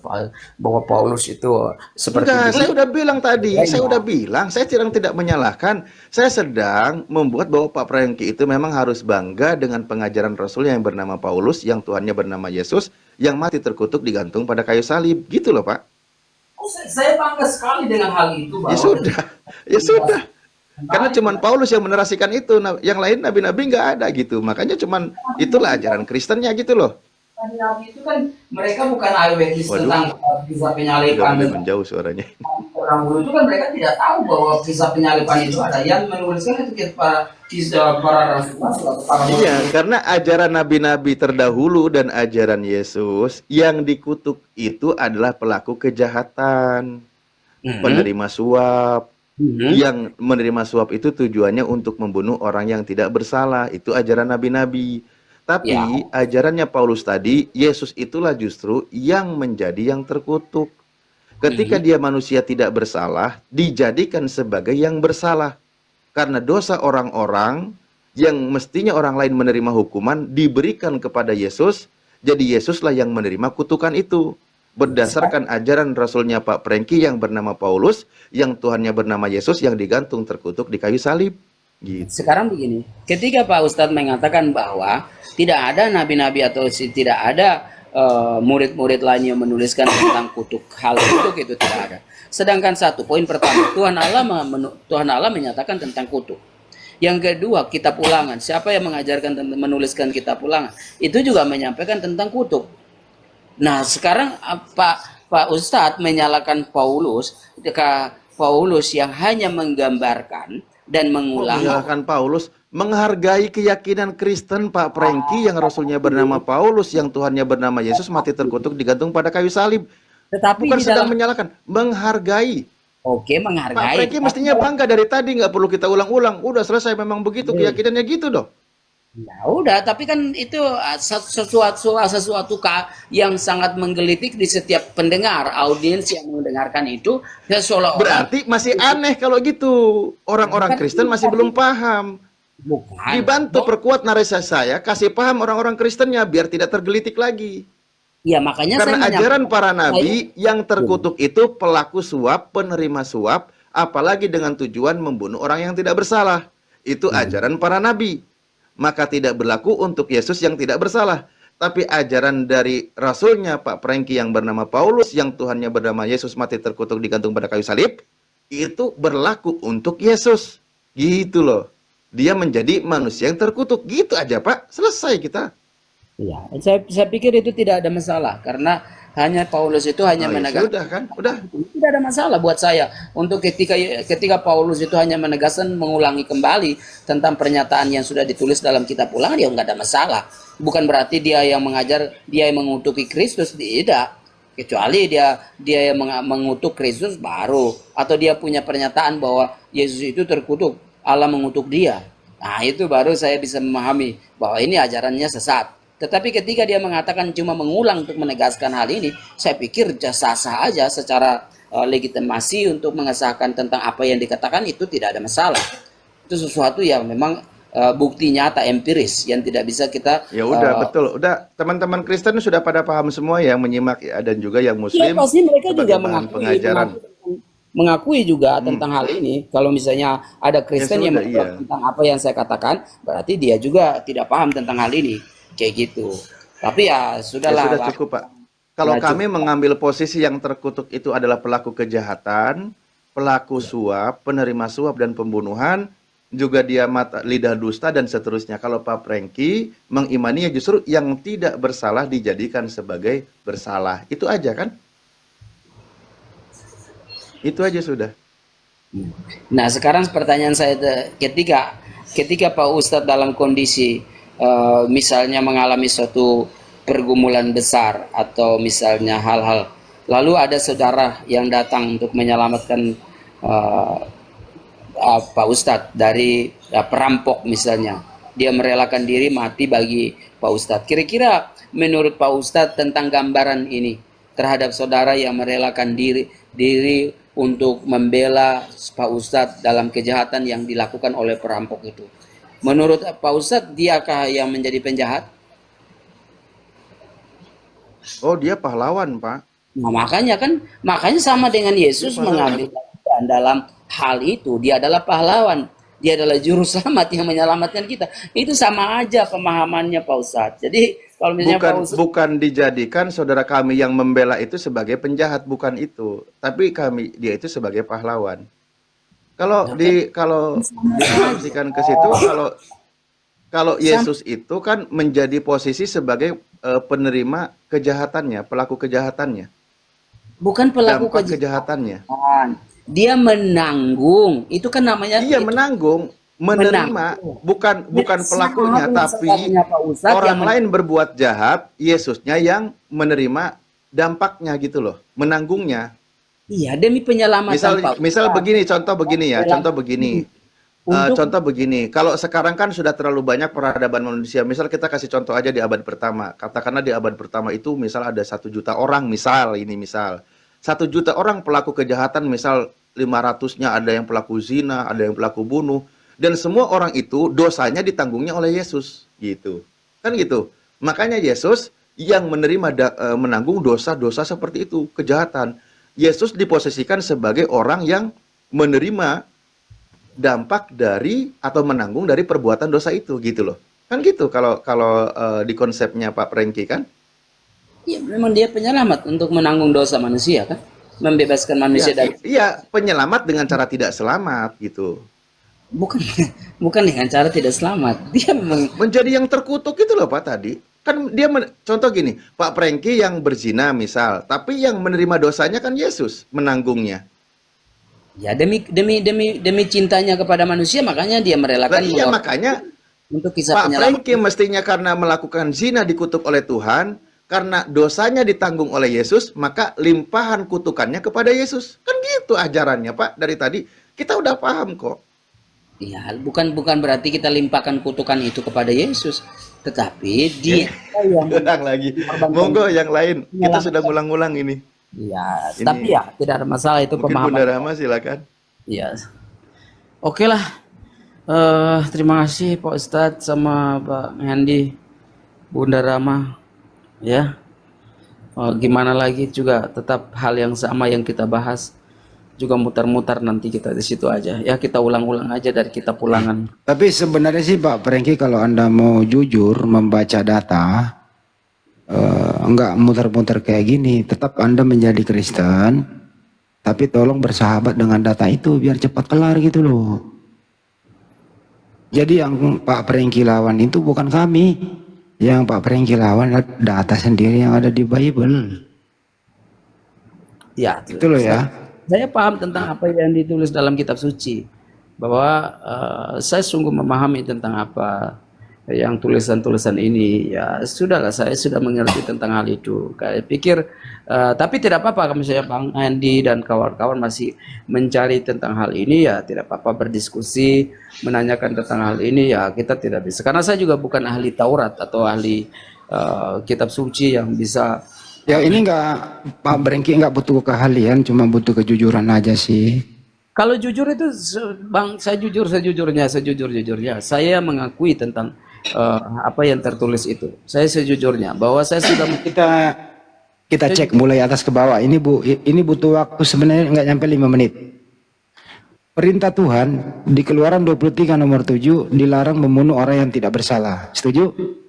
bahwa Paulus itu seperti Enggak, itu. saya udah bilang tadi, Ya, saya iya. udah bilang, saya sedang tidak menyalahkan. Saya sedang membuat bahwa Pak Prengki itu memang harus bangga dengan pengajaran Rasul yang bernama Paulus, yang Tuhannya bernama Yesus, yang mati terkutuk digantung pada kayu salib. Gitu loh, Pak. Saya bangga sekali dengan hal itu. Ya sudah, ya sudah. Karena cuman Paulus yang menerasikan itu, yang lain nabi-nabi nggak ada gitu. Makanya cuman itulah ajaran Kristennya gitu loh. Nabi itu kan mereka bukan eyewitness Waduh. tentang kisah Udah penyaliban. mulai menjauh suaranya. Orang dulu itu kan mereka tidak tahu bahwa kisah penyaliban itu ada. Yang menuliskan itu kisah para rasul atau para Iya, karena ajaran nabi-nabi terdahulu dan ajaran Yesus yang dikutuk itu adalah pelaku kejahatan, penerima suap. Yang menerima suap itu tujuannya untuk membunuh orang yang tidak bersalah. Itu ajaran nabi-nabi. Tapi ajarannya Paulus tadi, Yesus itulah justru yang menjadi yang terkutuk. Ketika dia manusia tidak bersalah, dijadikan sebagai yang bersalah. Karena dosa orang-orang yang mestinya orang lain menerima hukuman diberikan kepada Yesus, jadi Yesuslah yang menerima kutukan itu. Berdasarkan ajaran Rasulnya Pak Prengki yang bernama Paulus, yang Tuhannya bernama Yesus yang digantung terkutuk di kayu salib. Gitu. Sekarang begini, ketika Pak Ustadz mengatakan bahwa tidak ada nabi-nabi atau tidak ada murid-murid lain yang menuliskan tentang hal kutuk itu tidak ada. Sedangkan satu poin pertama, Tuhan Allah menyatakan tentang kutuk. Yang kedua, kitab Ulangan. Siapa yang mengajarkan tentang menuliskan kitab Ulangan? Itu juga menyampaikan tentang kutuk. Nah, sekarang Pak Ustadz menyalahkan Paulus, ketika Paulus yang hanya menggambarkan dan mengulang. Menyalahkan Paulus, menghargai keyakinan Kristen Pak Prengki yang Rasulnya bernama Paulus, yang Tuhannya bernama Yesus mati terkutuk digantung pada kayu salib. Tetapi Bukan di sedang dalam menyalahkan, menghargai. Oke, Pak menghargai. Prengki mestinya bangga dari tadi, nggak perlu kita ulang-ulang. Udah selesai, memang begitu keyakinannya gitu dong. Ya udah, tapi kan itu sesuatu yang sangat menggelitik di setiap pendengar, audiens yang mendengarkan itu, seolah-olah Berarti masih aneh kalau gitu. Orang-orang Kristen masih belum paham. bukan. Dibantu perkuat narasi saya, kasih paham orang-orang Kristennya biar tidak tergelitik lagi. Ya makanya Karena saya ajaran para nabi yang terkutuk itu pelaku suap, penerima suap, apalagi dengan tujuan membunuh orang yang tidak bersalah. Itu ajaran para nabi. Maka tidak berlaku untuk Yesus yang tidak bersalah. Tapi ajaran dari Rasulnya Pak Prengki yang bernama Paulus, yang Tuhannya bernama Yesus mati terkutuk digantung pada kayu salib, itu berlaku untuk Yesus. Gitu loh. dia menjadi manusia yang terkutuk. Gitu aja Pak, selesai kita. Ya, saya pikir itu tidak ada masalah karena hanya Paulus itu hanya Oh, ya menegaskan. sudah kan, udah. Tidak ada masalah buat saya untuk ketika Paulus itu hanya menegaskan mengulangi kembali tentang pernyataan yang sudah ditulis dalam kitab Ulangan, ya nggak ada masalah. Bukan berarti dia yang mengajar, dia yang mengutuki Kristus, tidak. Kecuali dia yang mengutuk Kristus baru, atau dia punya pernyataan bahwa Yesus itu terkutuk, Allah mengutuk dia. Nah, itu baru saya bisa memahami bahwa ini ajarannya sesat. Tetapi ketika dia mengatakan cuma mengulang untuk menegaskan hal ini, saya pikir sah-sah aja secara legitimasi untuk mengesahkan tentang apa yang dikatakan, itu tidak ada masalah. Itu sesuatu yang memang bukti nyata empiris yang tidak bisa kita. Ya udah, betul. Udah, teman-teman Kristen sudah pada paham semua yang menyimak ya, dan juga yang Ya, Muslim pasti mereka juga sebagai bahan mengakui, pengajaran. mengakui juga tentang hal ini. Kalau misalnya ada Kristen yang sudah, menolak iya. tentang apa yang saya katakan, berarti dia juga tidak paham tentang hal ini, kayak gitu. Tapi ya Ya sudahlah. sudah cukup Pak. Kalau Sudah kami mengambil posisi yang terkutuk itu adalah pelaku kejahatan, pelaku suap, penerima suap dan pembunuhan, juga dia lidah dusta dan seterusnya. Kalau Pak Prengki mengimaninya justru yang tidak bersalah dijadikan sebagai bersalah. Itu aja kan? Itu aja sudah. Nah, sekarang pertanyaan saya, ketika Pak Ustadz dalam kondisi misalnya mengalami suatu pergumulan besar atau misalnya hal-hal, lalu ada saudara yang datang untuk menyelamatkan Pak Ustadz dari perampok misalnya, dia merelakan diri mati bagi Pak Ustadz. Kira-kira menurut Pak Ustadz tentang gambaran ini terhadap saudara yang merelakan diri untuk membela Pak Ustadz dalam kejahatan yang dilakukan oleh perampok itu, menurut Pak Ustadz diakah yang menjadi penjahat? Oh, dia pahlawan, Pak. Nah, makanya sama dengan Yesus mengambil bagian dalam hal itu. Dia adalah pahlawan, dia adalah juru selamat yang menyelamatkan kita. Itu sama aja pemahamannya Pak Ustadz. Jadi kalau misalnya Pak Ustadz, Bukan dijadikan saudara kami yang membela itu sebagai penjahat, bukan itu. Tapi dia itu sebagai pahlawan. Kalau diasumsikan ke situ, kalau Yesus itu kan menjadi posisi sebagai penerima kejahatannya, pelaku kejahatannya, bukan pelaku dampak kejahatannya. dia menanggung. Itu kan namanya Iya, menerima, bukan pelakunya, Sama tapi sebenarnya Pak Ustadz orang yang lain berbuat jahat, Yesusnya yang menerima dampaknya gitu loh, menanggungnya. Iya, demi penyelamatan Pak Misal Ustadz. begini, contoh begini. Contoh begini, kalau sekarang kan sudah terlalu banyak peradaban manusia. Misal kita kasih contoh aja di abad pertama. Katakanlah di abad pertama itu misal ada 1 juta orang, misal 1 juta orang pelaku kejahatan, misal 500-nya ada yang pelaku zina, ada yang pelaku bunuh, dan semua orang itu dosanya ditanggungnya oleh Yesus, gitu. Kan gitu. Makanya Yesus yang menanggung dosa-dosa seperti itu, kejahatan. Yesus diposisikan sebagai orang yang menerima dampak dari atau menanggung dari perbuatan dosa itu, gitu loh. Kan gitu kalau di konsepnya Pak Prengki kan? Ya, memang dia penyelamat untuk menanggung dosa manusia kan, membebaskan manusia dari. Iya, penyelamat dengan cara tidak selamat gitu. Bukan dengan cara tidak selamat. Dia Menjadi yang terkutuk itu loh Pak tadi. Kan dia contoh gini, Pak Prengki yang berzina misal, tapi yang menerima dosanya kan Yesus menanggungnya. ya demi cintanya kepada manusia, makanya dia merelakan. Iya, makanya untuk kisah Pak penyelamat. Prengki mestinya karena melakukan zina dikutuk oleh Tuhan, karena dosanya ditanggung oleh Yesus, maka limpahan kutukannya kepada Yesus. Kan gitu ajarannya Pak dari tadi. Kita udah paham kok. Ya, bukan berarti kita limpahkan kutukan itu kepada Yesus, tetapi dia yang Ulang lagi. Monggo yang lain. Kita sudah ngulang-ngulang ini. ya, tapi ya tidak ada masalah itu Mungkin pemahaman. Bunda Rahma silakan. Ya. Oke lah. Terima kasih Pak Ustadz sama Pak Handi, Bunda Rama. Ya. Gimana lagi juga tetap hal yang sama yang kita bahas, juga mutar-mutar nanti kita di situ aja. Ya, kita ulang-ulang aja dari kitab Ulangan. Tapi sebenarnya sih Pak Prengki, kalau Anda mau jujur membaca data, enggak muter-muter kayak gini. Tetap Anda menjadi Kristen, tapi tolong bersahabat dengan data itu biar cepat kelar gitu loh. Jadi yang Pak Prengki lawan itu bukan kami. Yang Pak Prengki lawan data sendiri yang ada di Bible. Ya, Itu loh ya. saya paham tentang apa yang ditulis dalam kitab suci, bahwa saya sungguh memahami tentang apa yang tulisan-tulisan ini. Ya sudahlah, saya sudah mengerti tentang hal itu. Saya pikir tapi tidak apa-apa kalau misalnya Bang Andi dan kawan-kawan masih mencari tentang hal ini, ya tidak apa-apa berdiskusi, menanyakan tentang hal ini. Ya kita tidak bisa, karena saya juga bukan ahli Taurat atau ahli kitab suci yang bisa. Ya ini Pak Prengki nggak butuh keahlian, cuma butuh kejujuran aja sih. Kalau jujur itu, Bang, saya jujur sejujurnya. Saya mengakui tentang apa yang tertulis itu. Saya sejujurnya bahwa saya sudah Kita cek mulai atas ke bawah. Ini butuh waktu sebenarnya nggak nyampe 5 menit. Perintah Tuhan di Keluaran 23 nomor 7 dilarang membunuh orang yang tidak bersalah. Setuju?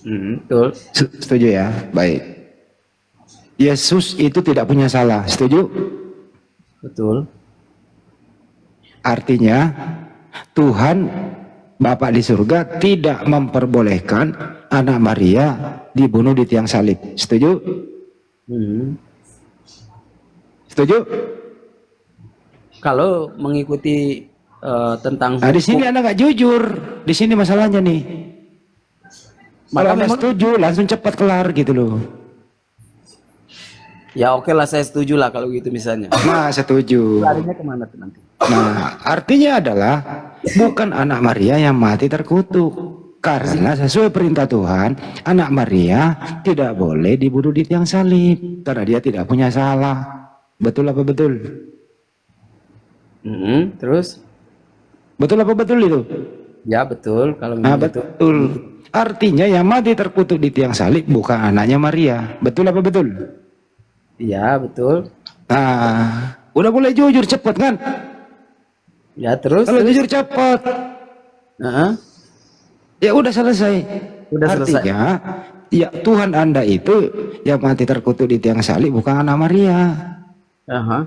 betul. Setuju ya? Baik. Yesus itu tidak punya salah. Setuju? Betul. Artinya Tuhan Bapa di surga tidak memperbolehkan anak Maria dibunuh di tiang salib. Setuju? Setuju? Kalau mengikuti tentang Nah, di sini Anda nggak jujur. Di sini masalahnya nih. Kalau Anda setuju, langsung cepat kelar gitu loh. ya oke lah, saya setuju lah kalau gitu misalnya. Nah, setuju. Larinya kemana tuh nanti? Nah, artinya adalah bukan anak Maria yang mati terkutuk. Karena sesuai perintah Tuhan, anak Maria tidak boleh dibunuh di tiang salib. Karena dia tidak punya salah. Betul apa betul? Terus? Betul apa betul itu? Ya betul. Kalau Nah, begitu. betul. Artinya yang mati terkutuk di tiang salib bukan anaknya Maria. Betul apa betul? Ya betul. Nah, udah boleh jujur cepat kan? Ya terus. Kalau jujur cepat, Heeh. ya udah selesai. Udah selesai. Artinya, ya Tuhan Anda itu yang mati terkutuk di tiang salib bukan anak Maria. Aha.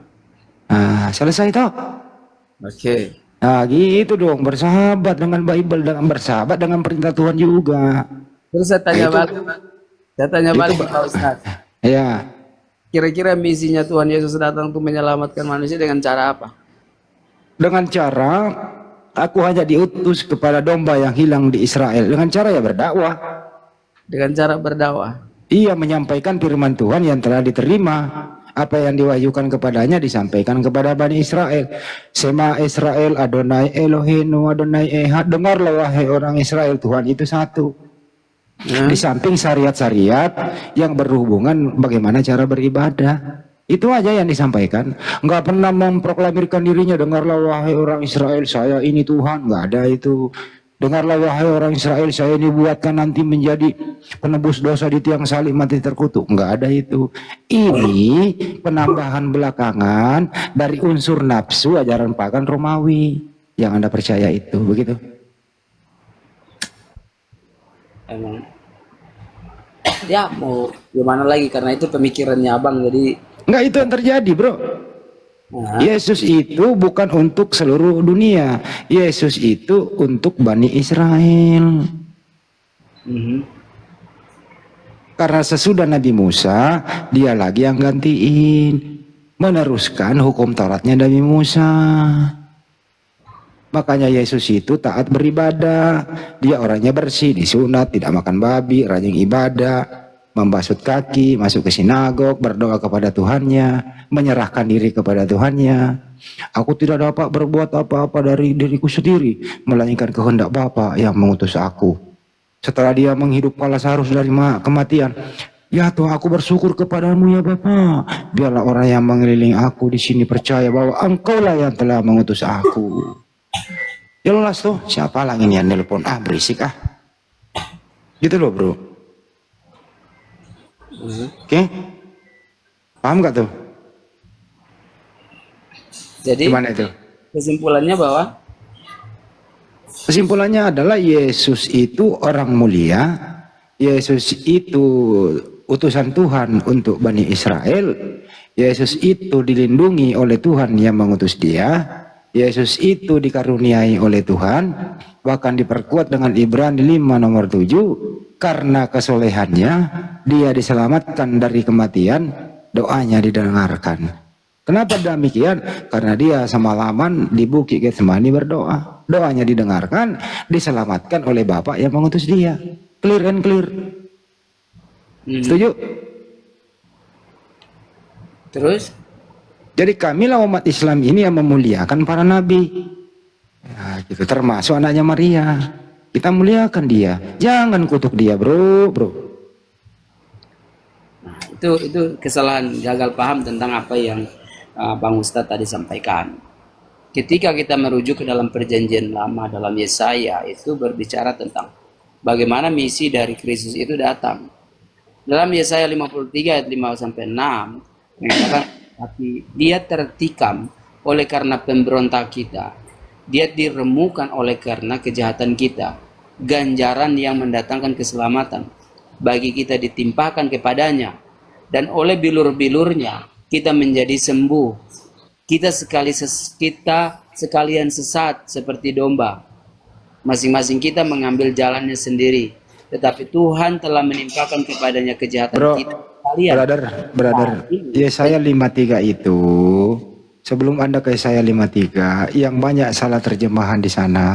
Nah, selesai toh? Oke. Nah, gitu dong, bersahabat dengan Bible, dengan bersahabat dengan perintah Tuhan juga. Terus saya tanya balik. Saya tanya balik Pak Ustaz. Ya, Kira-kira misinya Tuhan Yesus datang untuk menyelamatkan manusia dengan cara apa? dengan cara aku hanya diutus kepada domba yang hilang di Israel. Dengan cara ya berdakwah. Dengan cara berdakwah. Ia menyampaikan firman Tuhan yang telah diterima. Apa yang diwahyukan kepadanya disampaikan kepada Bani Israel. Sema Israel, Adonai Eloheinu, Adonai Ehad. Dengarlah wahai orang Israel, Tuhan itu satu. Di samping syariat-syariat yang berhubungan bagaimana cara beribadah. Itu aja yang disampaikan. Nggak pernah memproklamirkan dirinya, dengarlah wahai orang Israel, saya ini Tuhan. Nggak ada itu. Dengarlah wahai orang Israel, saya ini buatkan nanti menjadi penebus dosa di tiang salib mati terkutuk. Nggak ada itu. Ini penambahan belakangan dari unsur nafsu ajaran pagan Romawi yang Anda percaya itu, begitu? Emang. Ya mau gimana lagi, karena itu pemikirannya abang, jadi. Enggak, itu yang terjadi, bro. Yesus itu bukan untuk seluruh dunia. Yesus itu untuk Bani Israel. Karena sesudah Nabi Musa, dia lagi yang gantiin, meneruskan hukum Tauratnya Nabi Musa. Makanya Yesus itu taat beribadah. Dia orangnya bersih, disunat, tidak makan babi, rajin ibadah, membasuh kaki, masuk ke sinagog, berdoa kepada Tuhannya, menyerahkan diri kepada Tuhannya. Aku tidak dapat berbuat apa-apa dari diriku sendiri, melainkan kehendak Bapa yang mengutus aku. Setelah dia menghidupkan Lazarus dari kematian, ya Tuhan, aku bersyukur kepadamu ya Bapa. Biarlah orang yang mengelilingi aku di sini percaya bahwa Engkaulah yang telah mengutus aku. Jelas tuh, siapa lagi nih yang nelpon? Berisik Gitu loh, bro. Oke? Paham gak tuh? Jadi Gimana itu? kesimpulannya bahwa Kesimpulannya adalah Yesus itu orang mulia. Yesus itu utusan Tuhan untuk Bani Israel. Yesus itu dilindungi oleh Tuhan yang mengutus dia. Yesus itu dikaruniai oleh Tuhan, bahkan diperkuat dengan Ibrani 5 nomor 7, karena kesolehannya dia diselamatkan dari kematian, doanya didengarkan. Kenapa demikian? Karena dia semalaman di Bukit Getsemani berdoa. Doanya didengarkan, diselamatkan oleh Bapa yang mengutus dia. Clear and clear. Setuju? Terus? Jadi kamilah umat Islam ini yang memuliakan para nabi. Nah, gitu. Termasuk anaknya Maria. Kita muliakan dia. Jangan kutuk dia, bro. Nah, itu kesalahan gagal paham tentang apa yang Bang Ustadz tadi sampaikan. Ketika kita merujuk ke dalam perjanjian lama dalam Yesaya, itu berbicara tentang bagaimana misi dari Kristus itu datang. Dalam Yesaya 53 ayat 5 sampai 6 mengatakan, tapi dia tertikam oleh karena pemberontak kita, dia diremukan oleh karena kejahatan kita, ganjaran yang mendatangkan keselamatan bagi kita ditimpakan kepadanya, dan oleh bilur-bilurnya kita menjadi sembuh. Kita sekalian sesat seperti domba. Masing-masing kita mengambil jalannya sendiri. Tetapi Tuhan telah menimpakan kepadanya kejahatan kita. Brother, Yesaya 53 itu, sebelum Anda ke Yesaya 53, yang banyak salah terjemahan di sana.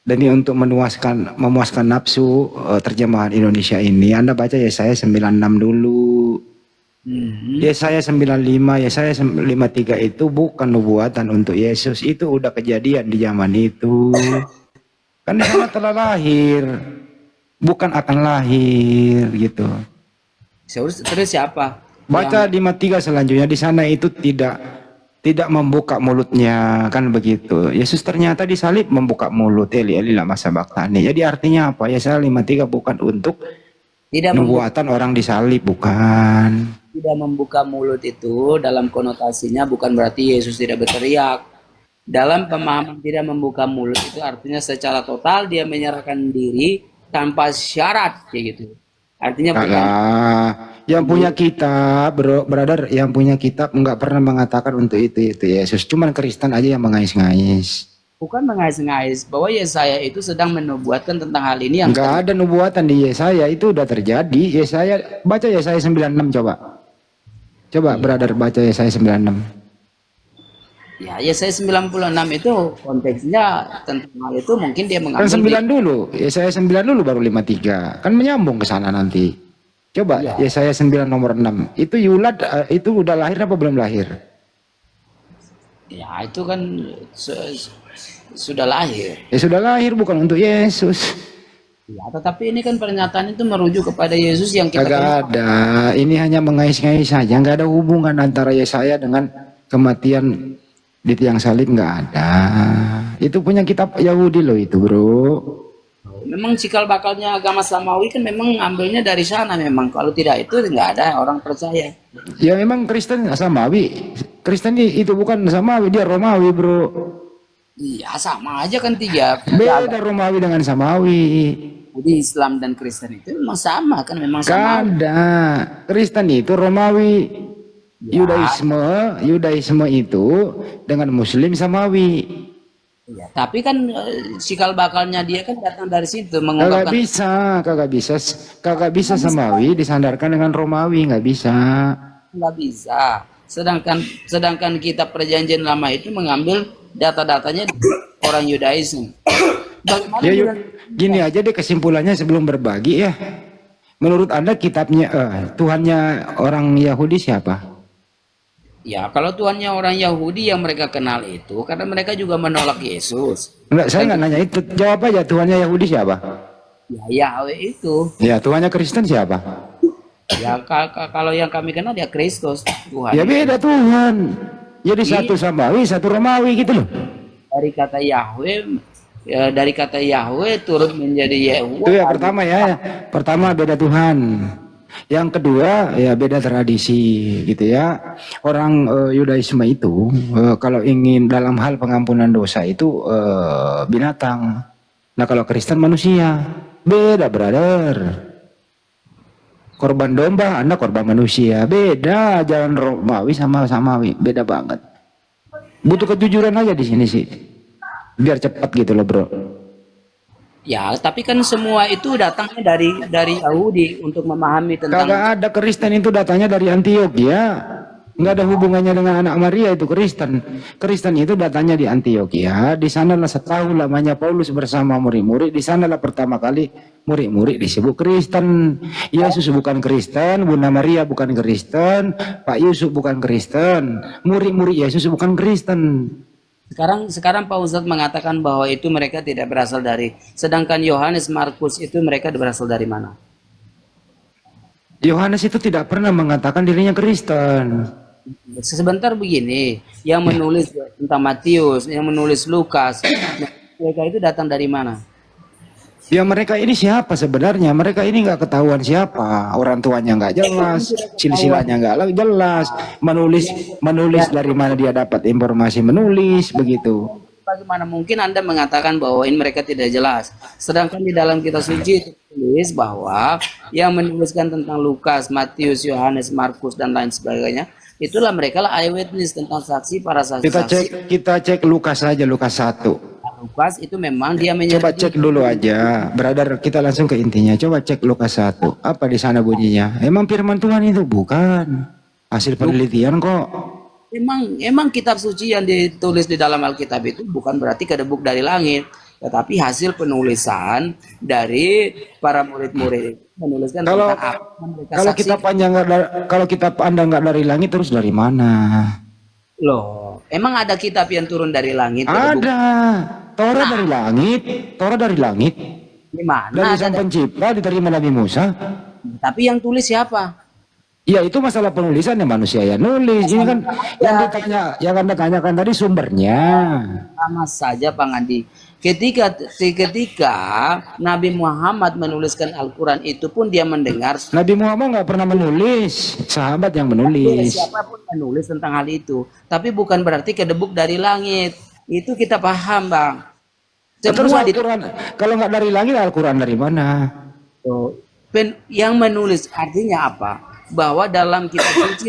Dan ini untuk memuaskan nafsu terjemahan Indonesia ini, Anda baca Yesaya 96 dulu. Yesaya 95, Yesaya 53 itu bukan nubuatan untuk Yesus, itu udah kejadian di zaman itu. Kan di sana telah lahir, bukan akan lahir gitu. Terus siapa? Baca 53 selanjutnya, di sana itu tidak membuka mulutnya, kan begitu. Yesus ternyata disalib membuka mulut, Eli lama sabaktani. Jadi artinya apa? Yesaya 53 bukan untuk nubuatan orang disalib, bukan. Tidak membuka mulut itu dalam konotasinya bukan berarti Yesus tidak berteriak. Dalam pemahaman tidak membuka mulut itu artinya secara total dia menyerahkan diri tanpa syarat, kayak gitu. Artinya bukan. Yang punya kitab, brother, yang punya kitab nggak pernah mengatakan untuk itu Yesus. Cuman Kristen aja yang mengais-ngais. Bukan mengais-ngais bahwa Yesaya itu sedang menubuatkan tentang hal ini yang nggak ada nubuatan di Yesaya, itu udah terjadi. Yesaya, baca Yesaya 96 coba brother, baca Yesaya 96. Ya, Yesaya 96 itu konteksnya tentang hal itu mungkin dia mengambil Kan 9 dulu, Yesaya 9 dulu baru 53. Kan menyambung ke sana nanti. Coba ya. Yesaya 9 nomor 6. Itu Yulad itu udah lahir apa belum lahir? Ya, itu kan sudah lahir. Ya sudah lahir, bukan untuk Yesus. Ya, tetapi ini kan pernyataan itu merujuk kepada Yesus yang kita Kagak ada. Ini hanya mengais-ngais saja, nggak ada hubungan antara Yesaya dengan kematian di tiang salib, nggak ada. Itu punya kitab Yahudi loh itu, bro. Memang cikal bakalnya agama Samawi kan memang ambilnya dari sana memang. Kalau tidak itu nggak ada orang percaya. Ya memang Kristen Samawi. Kristen itu bukan Samawi, dia Romawi, bro. Iya, sama aja kan tiga. Beda Romawi dengan Samawi. Jadi Islam dan Kristen itu memang sama kan, memang sama. Kada. Kristen itu Romawi. Ya. Yudaisme itu dengan Muslim Samawi. Ya, tapi kan cikal bakalnya dia kan datang dari situ Kagak mengungkapkan. kagak bisa Samawi disandarkan dengan Romawi, nggak bisa. Nggak bisa. Sedangkan kitab perjanjian lama itu mengambil data-datanya orang Yudaisme. Bagaimana Ya, gini aja deh kesimpulannya sebelum berbagi ya. Menurut Anda kitabnya Tuhannya orang Yahudi siapa? Ya, kalau Tuhannya orang Yahudi yang mereka kenal itu karena mereka juga menolak Yesus. Enggak, saya nggak nanya itu. Jawab aja, Tuhannya Yahudi siapa? Ya, Yahweh itu. Ya, Tuhannya Kristen siapa? Ya, kalau yang kami kenal ya Kristus Tuhan. Ya beda Tuhan. Jadi satu Samawi, satu Romawi gitu loh. Dari kata Yahweh turun menjadi Yehuwa. Itu ya pertama ya. Pertama beda Tuhan. Yang kedua ya beda tradisi gitu ya. Orang Yudaisme itu kalau ingin dalam hal pengampunan dosa itu binatang. Nah kalau Kristen manusia. Beda brother. Korban domba, Anda korban manusia. Beda jalan Romawi sama Samawi. Beda banget. Butuh kejujuran aja di sini sih. Biar cepat gitu loh, Bro. Ya, tapi kan semua itu datangnya dari Yahudi untuk memahami tentang. Kagak ada Kristen itu datanya dari Antioquia. Nggak ada hubungannya dengan anak Maria itu Kristen. Kristen itu datanya di Antioquia. Di sanalah setahun lamanya Paulus bersama murid-murid. Di sanalah pertama kali murid-murid disebut Kristen. Yesus bukan Kristen, Bunda Maria bukan Kristen, Pak Yusuf bukan Kristen, murid-murid Yesus bukan Kristen. Sekarang Pak Ustadz mengatakan bahwa itu mereka tidak berasal dari. Sedangkan Yohanes, Markus itu mereka berasal dari mana? Yohanes itu tidak pernah mengatakan dirinya Kristen. Sebentar begini, yang menulis tentang Matius, yang menulis Lukas, mereka itu datang dari mana? Ya mereka ini siapa sebenarnya? Mereka ini nggak ketahuan siapa. Orang tuanya nggak jelas, silsilahnya nggak jelas. Menulis dari mana dia dapat informasi menulis begitu. Bagaimana mungkin Anda mengatakan bahwa ini mereka tidak jelas? Sedangkan di dalam kitab suci tulis bahwa yang menuliskan tentang Lukas, Matius, Yohanes, Markus dan lain sebagainya, itulah mereka lah eyewitness tentang saksi para saksi. Kita cek Lukas saja, Lukas 1. Lukas itu memang dia Coba cek dulu aja, brother, kita langsung ke intinya. Coba cek Lukas 1. Apa di sana bunyinya? Emang firman Tuhan itu bukan hasil penelitian kok. Emang kitab suci yang ditulis di dalam Alkitab itu bukan berarti kedebuk dari langit, tetapi hasil penulisan dari para murid-murid menuliskan Kalau tentang apa yang mereka kalau saksikan. kitab Anda nggak dari langit, terus dari mana? Loh, emang ada kitab yang turun dari langit? kedebuk? Ada. Torah dari langit, Torah dari langit. Di mana Dari ada? Sang Pencipta diterima Nabi Musa. Tapi yang tulis siapa? Ya itu masalah penulisan ya, manusia ya nulis. Ini kan yang Anda tanyakan tadi sumbernya. Sama saja Pak Andi. Ketika Nabi Muhammad menuliskan Al-Quran itu pun dia mendengar Nabi Muhammad nggak pernah menulis, sahabat yang menulis. siapapun menulis tentang hal itu. Tapi bukan berarti kedebuk dari langit. Itu kita paham, Bang. Terus Semua Al-Quran, kalau nggak dari langit, Al-Quran dari mana? yang menulis artinya apa? Bahwa dalam kitab suci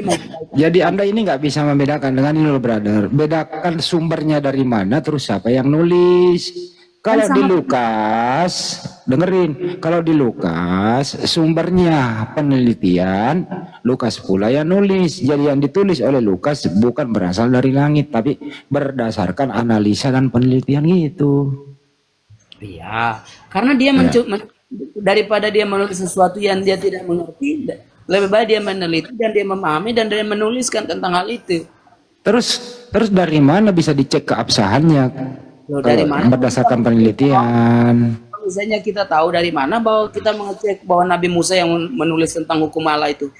Jadi Anda ini nggak bisa membedakan dengan ini loh, brother. Bedakan sumbernya dari mana, terus siapa yang nulis. Kalau di Lukas, dengerin. Kalau di Lukas, sumbernya penelitian, Lukas pula yang nulis. Jadi yang ditulis oleh Lukas bukan berasal dari langit, tapi berdasarkan analisa dan penelitian gitu. Iya, karena dia daripada dia menulis sesuatu yang dia tidak mengerti, lebih baik dia meneliti dan dia memahami dan dia menuliskan tentang hal itu. Terus dari mana bisa dicek keabsahannya? Loh, dari mana? Berdasarkan penelitian. Misalnya kita tahu dari mana bahwa kita mengecek bahwa Nabi Musa yang menulis tentang hukum Allah itu.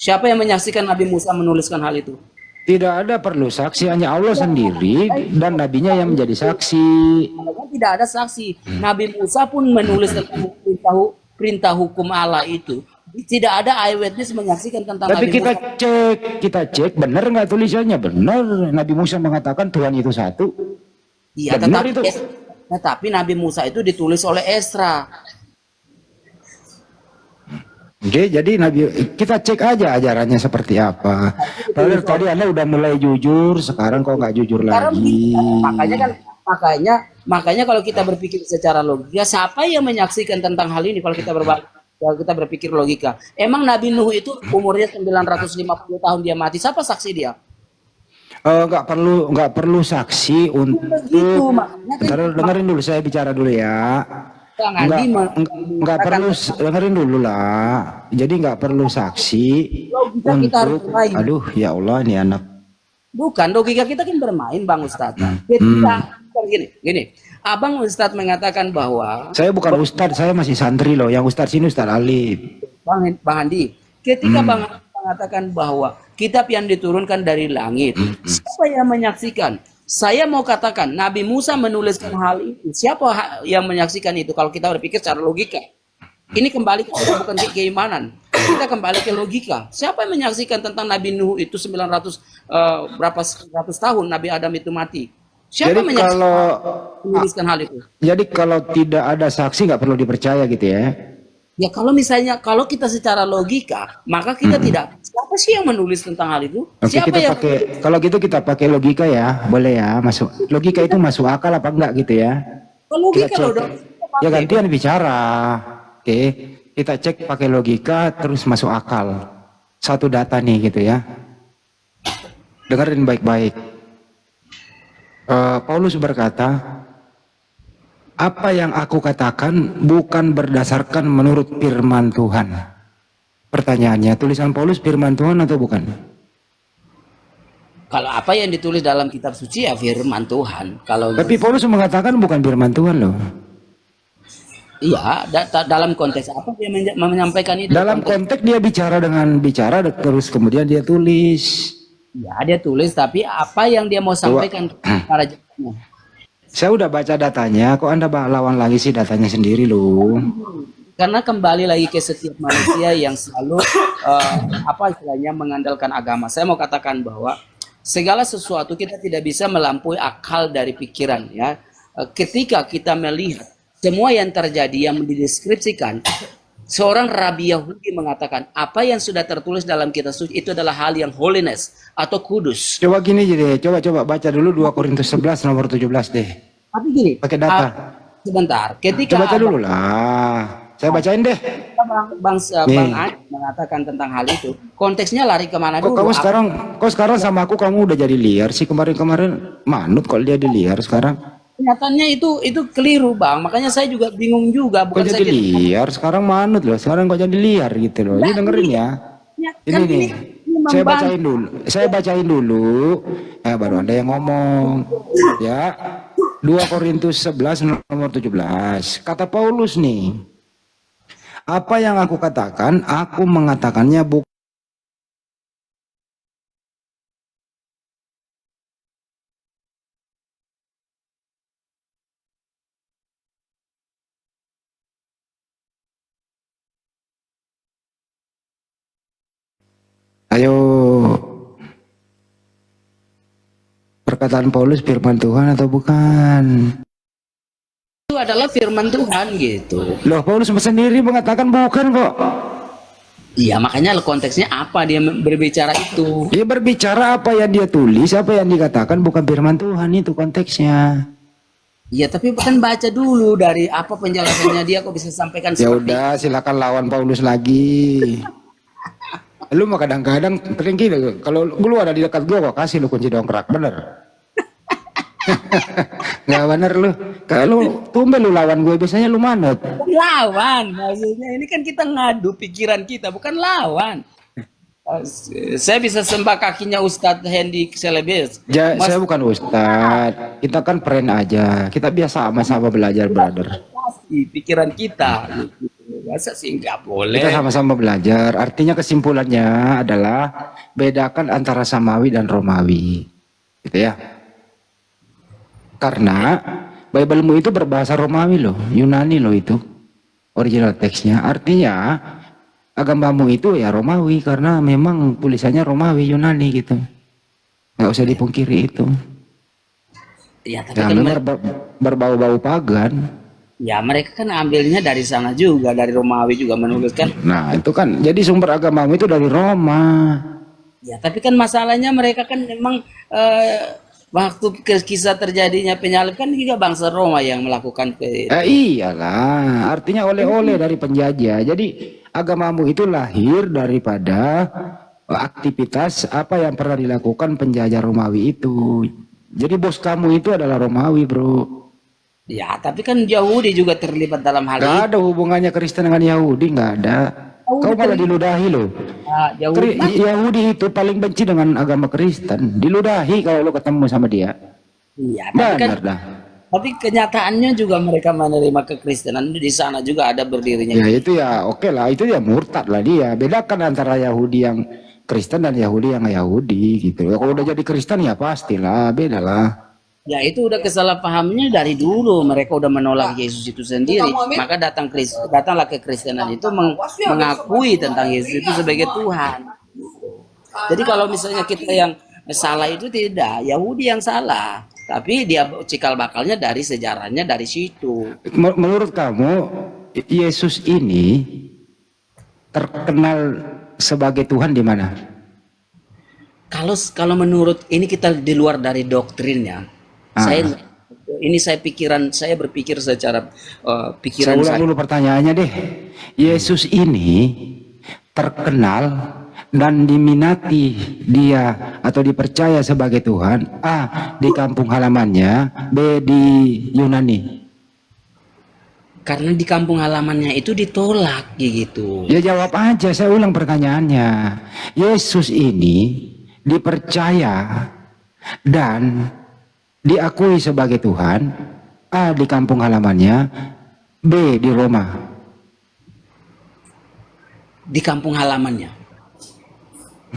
Siapa yang menyaksikan Nabi Musa menuliskan hal itu? Tidak ada perlu saksi, hanya Allah sendiri dan nabinya yang menjadi saksi. Kalau tidak ada saksi, Nabi Musa pun menulis tentang perintah hukum Allah itu. Tidak ada eyewitness menyaksikan tentang Tapi Nabi Musa. kita cek benar nggak tulisannya? Benar, Nabi Musa mengatakan Tuhan itu satu. Iya, benar tetapi Nabi Musa itu ditulis oleh Esra. Oke, jadi kita cek aja ajarannya seperti apa. Tadi Anda udah mulai jujur, sekarang kok nggak jujur lagi. Makanya kalau kita berpikir secara logika, siapa yang menyaksikan tentang hal ini kalau kita berpikir logika? Emang Nabi Nuh itu umurnya 950 tahun dia mati, siapa saksi dia? Nggak perlu saksi untuk. Begitu, makanya kan- Bentar, dengerin dulu, saya bicara dulu ya. Nggak perlu, dengerin dulu lah. Jadi nggak perlu saksi Logika kita harus untuk. bermain. Aduh, ya Allah, ini anak. Bukan, logika kita kan bermain, Bang Ustadz. Gini, Abang Ustadz mengatakan bahwa Saya bukan ustadz, saya masih santri loh. Yang ustadz ini Ustadz Alif. Bang Andi, ketika Bang Andi mengatakan bahwa kitab yang diturunkan dari langit, siapa yang menyaksikan? Saya mau katakan, Nabi Musa menuliskan hal itu. Siapa yang menyaksikan itu? Kalau kita berpikir secara logika, ini kembali bukan ke keimanan. Kita kembali ke logika. Siapa yang menyaksikan tentang Nabi Nuh itu 900 berapa ratus tahun Nabi Adam itu mati? Siapa Jadi yang kalau menuliskan hal itu? Jadi kalau tidak ada saksi nggak perlu dipercaya gitu ya? Ya kalau misalnya kalau kita secara logika, maka kita tidak bisa Siapa sih yang menulis tentang hal itu? Oke, Siapa kita yang pakai, kalau gitu kita pakai logika ya, boleh ya, masuk logika itu masuk akal apa enggak gitu ya? logika Kita loh cek. dong? Ya gantian bicara, oke? Kita cek pakai logika terus masuk akal. Satu data nih gitu ya. Dengerin baik-baik. Paulus berkata, apa yang aku katakan bukan berdasarkan menurut firman Tuhan. Pertanyaannya, tulisan Paulus firman Tuhan atau bukan? Kalau apa yang ditulis dalam kitab suci ya firman Tuhan. Kalau Tapi Paulus mengatakan bukan firman Tuhan loh. iya, dalam konteks apa dia menyampaikan itu? Dalam konteks dia bicara terus kemudian dia tulis. Ya, dia tulis, tapi apa yang dia mau sampaikan para jemaatnya? Saya udah baca datanya, kok Anda lawan lagi sih datanya sendiri loh. Karena kembali lagi ke setiap manusia yang selalu apa istilahnya mengandalkan agama. Saya mau katakan bahwa segala sesuatu kita tidak bisa melampaui akal dari pikiran ya. Ketika kita melihat semua yang terjadi yang dideskripsikan, seorang rabi Yahudi mengatakan apa yang sudah tertulis dalam kitab suci itu adalah hal yang holiness atau kudus. Coba gini aja deh, coba baca dulu 2 Korintus 11 nomor 17 deh. Tapi gini, Pakai data. sebentar. Ketika Coba baca dulu lah. Saya bacain deh. Bang Nih. Adi mengatakan tentang hal itu, konteksnya lari kemana Kok dulu? kamu sekarang sama aku kamu udah jadi liar sih, kemarin manut kalau dia di liar sekarang. Kenyataannya itu keliru bang, makanya saya juga bingung juga. Kok Bukan jadi saya liar sekarang manut loh, sekarang kok jadi liar gitu loh. Ini dengerin ya. Ya, Ini kan nih. ini Saya membantu. bacain dulu. Baru Anda yang ngomong. Ya. 2 Korintus 11 nomor 17. Kata Paulus nih. Apa yang aku katakan, aku mengatakannya bukan. Ayo. Perkataan Paulus firman Tuhan atau bukan? Itu adalah firman Tuhan gitu. Loh, Paulus sendiri mengatakan bukan kok. Iya, makanya konteksnya apa dia berbicara itu? Dia berbicara apa yang dia tulis, apa yang dikatakan bukan firman Tuhan, itu konteksnya. Iya, tapi kan baca dulu dari apa penjelasannya dia kok bisa sampaikan Ya seperti udah, silakan lawan Paulus lagi. Lu mah kadang-kadang Trengki, kalau lu ada di dekat gua kasih lu kunci dongkrak, bener. Nggak bener lu. Kalau tumben lu lawan gue, biasanya lu manut. lawan. Maksudnya ini kan kita ngadu pikiran kita, bukan lawan. Saya bisa sembah kakinya Ustadz Hendy Selebes. Saya bukan ustad, kita kan friend aja. Kita biasa sama-sama belajar, brother. Pikiran kita. Masa sih nggak boleh? Kita sama-sama belajar. Artinya kesimpulannya adalah bedakan antara Samawi dan Romawi, gitu ya. Karena Bible-mu itu berbahasa Romawi loh, Yunani loh itu original teksnya. Artinya agamamu itu ya Romawi karena memang tulisannya Romawi Yunani gitu. Nggak usah dipungkiri itu. Ya, tapi Ya, kan benar berbau-bau pagan. ya mereka kan ambilnya dari sana juga, dari Romawi juga menuliskan. Nah itu kan jadi sumber agamamu itu dari Roma. Ya, tapi kan masalahnya mereka kan memang waktu kisah terjadinya penyalib kan juga bangsa Roma yang melakukan Iyalah, artinya oleh-oleh dari penjajah. Jadi agamamu itu lahir daripada aktivitas apa yang pernah dilakukan penjajah Romawi itu. Jadi bos kamu itu adalah Romawi, bro. Ya, tapi kan Yahudi juga terlibat dalam hal Gak ini. ada hubungannya Kristen dengan Yahudi, nggak ada. Kau malah diludahi loh. Nah, Yahudi Yahudi itu paling benci dengan agama Kristen. Diludahi kalau lo ketemu sama dia. iya, tapi kan Benar dah. tapi kenyataannya juga mereka menerima kekristenan di sana juga ada berdirinya. Ya itu ya oke lah, itu ya murtad lah dia. Bedakan antara Yahudi yang Kristen dan Yahudi yang nggak Yahudi gitu. Kalau udah jadi Kristen ya pastilah beda lah. Ya itu udah kesalahpahamannya dari dulu, mereka udah menolak Yesus itu sendiri. Maka datanglah kekristenan itu mengakui tentang Yesus itu sebagai Tuhan. Jadi kalau misalnya kita yang salah itu tidak, Yahudi yang salah. Tapi dia cikal bakalnya dari sejarahnya dari situ. Menurut kamu Yesus ini terkenal sebagai Tuhan di mana? Kalau menurut ini kita di luar dari doktrinnya. Saya saya berpikir secara Saya pikiran ulang saya. dulu pertanyaannya deh. Yesus ini terkenal dan diminati dia atau dipercaya sebagai Tuhan, A, di kampung halamannya, B, di Yunani. Karena di kampung halamannya itu ditolak gitu. Ya jawab aja, saya ulang pertanyaannya. Yesus ini dipercaya dan diakui sebagai Tuhan, A, di kampung halamannya, B, di Roma. Di kampung halamannya.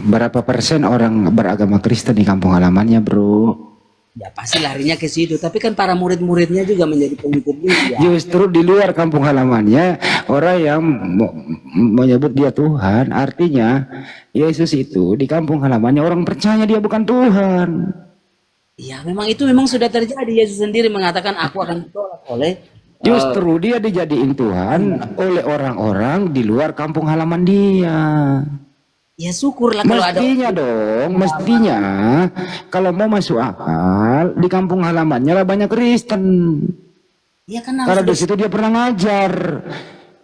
Berapa persen orang beragama Kristen di kampung halamannya, bro? Ya pasti larinya ke situ. Tapi kan para murid-muridnya juga menjadi pengikut dia. Justru di luar kampung halamannya orang yang menyebut dia Tuhan. Artinya Yesus itu di kampung halamannya orang percaya dia bukan Tuhan. Ya memang itu memang sudah terjadi. Yesus sendiri mengatakan aku akan ditolak oleh Justru dia dijadiin Tuhan oleh orang-orang di luar kampung halaman dia. ya syukurlah kalau ada. Mestinya dong, mestinya kalau mau masuk akal di kampung halamannya lah banyak Kristen. Ya kan Karena di harus situ dia pernah ngajar.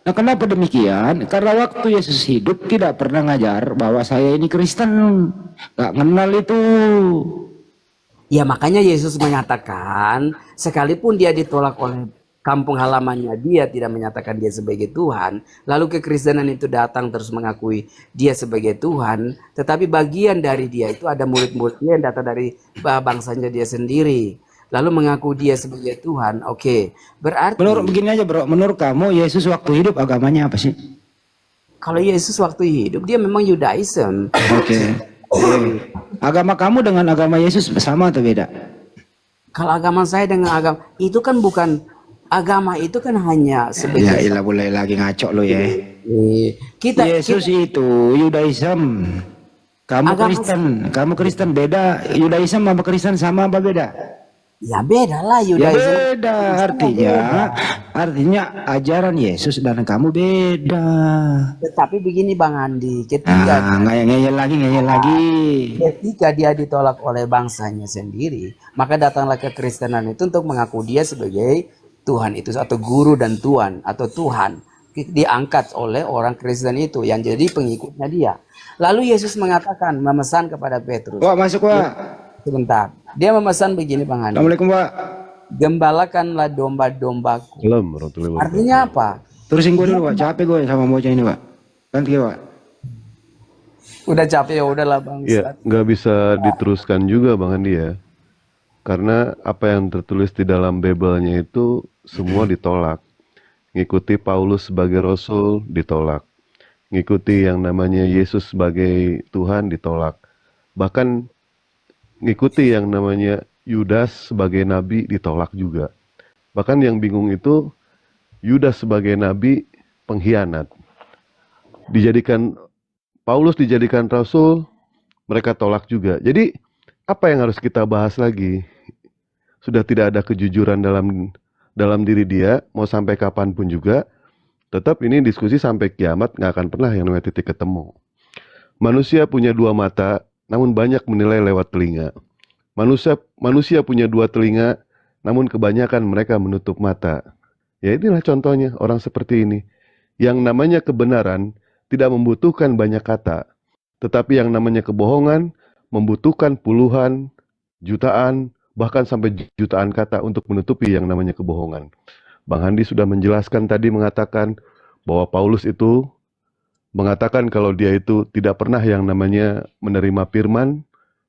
Nah, kenapa demikian? Karena waktu Yesus hidup tidak pernah ngajar bahwa saya ini Kristen. Gak kenal itu. ya makanya Yesus menyatakan sekalipun dia ditolak oleh kampung halamannya, dia tidak menyatakan dia sebagai Tuhan. Lalu kekristenan itu datang terus mengakui dia sebagai Tuhan. Tetapi bagian dari dia itu ada murid-muridnya yang datang dari bangsanya dia sendiri. Lalu mengaku dia sebagai Tuhan. Oke, berarti Menurut begini aja bro, menurut kamu Yesus waktu hidup agamanya apa sih? kalau Yesus waktu hidup dia memang Yudaism. Oke. Agama kamu dengan agama Yesus sama atau beda? Kalau agama saya dengan agama itu kan bukan agama, itu kan hanya Ya sebagai ilah boleh lagi ngaco lo ya. kita Yesus itu Yudaism. Kamu Agama- Kristen, kamu Kristen beda. Yudaism sama Kristen sama apa beda? ya beda lah Ya Yudaism. beda, artinya ajaran Yesus dan kamu beda. Tetapi begini Bang Andi, Nah, ngeyel lagi. ketika dia ditolak oleh bangsanya sendiri, maka datanglah kekristenan itu untuk mengaku dia sebagai Tuhan itu atau guru dan Tuhan atau Tuhan. Diangkat oleh orang Kristen itu yang jadi pengikutnya dia. Lalu Yesus mengatakan, memesan kepada Petrus. Wah, masuk wah. Sebentar. Dia memesan begini Bang Andi. Assalamualaikum, Pak. Gembalakanlah domba-dombaku. Salam warahmatullahi wabarakatuh. Artinya apa? Terusin gue dulu, Pak. Capek gue sama bocah ini, Pak. Ganti, Pak. Udah capek ya udahlah Bang Ya, Ustaz. nggak bisa diteruskan juga Bang Andi ya. Karena apa yang tertulis di dalam Bible-nya itu semua ditolak. Ngikuti Paulus sebagai Rasul ditolak. Ngikuti yang namanya Yesus sebagai Tuhan ditolak. Bahkan ngikuti yang namanya Yudas sebagai Nabi ditolak juga. Bahkan yang bingung itu Yudas sebagai Nabi pengkhianat. Paulus dijadikan Rasul, mereka tolak juga. Jadi apa yang harus kita bahas lagi? Sudah tidak ada kejujuran dalam diri dia, mau sampai kapanpun juga, tetap ini diskusi sampai kiamat nggak akan pernah yang namanya titik ketemu. Manusia punya dua mata, namun banyak menilai lewat telinga. Manusia punya dua telinga, namun kebanyakan mereka menutup mata. Ya inilah contohnya orang seperti ini. Yang namanya kebenaran tidak membutuhkan banyak kata, tetapi yang namanya kebohongan membutuhkan puluhan, jutaan, bahkan sampai jutaan kata untuk menutupi yang namanya kebohongan. Bang Handi sudah menjelaskan tadi mengatakan bahwa Paulus itu mengatakan kalau dia itu tidak pernah yang namanya menerima firman,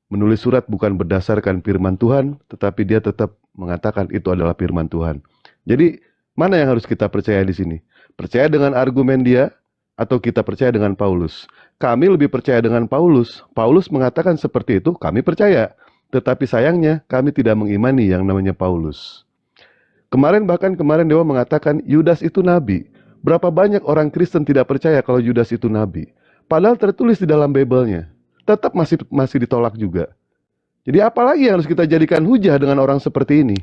menulis surat bukan berdasarkan firman Tuhan, tetapi dia tetap mengatakan itu adalah firman Tuhan. Jadi mana yang harus kita percaya di sini? Percaya dengan argumen dia atau kita percaya dengan Paulus? Kami lebih percaya dengan Paulus. Paulus mengatakan seperti itu, kami percaya. Tetapi sayangnya kami tidak mengimani yang namanya Paulus. Kemarin Dewa mengatakan Yudas itu nabi. Berapa banyak orang Kristen tidak percaya kalau Yudas itu nabi. Padahal tertulis di dalam Bible-nya. Tetap masih ditolak juga. Jadi apalagi yang harus kita jadikan hujah dengan orang seperti ini?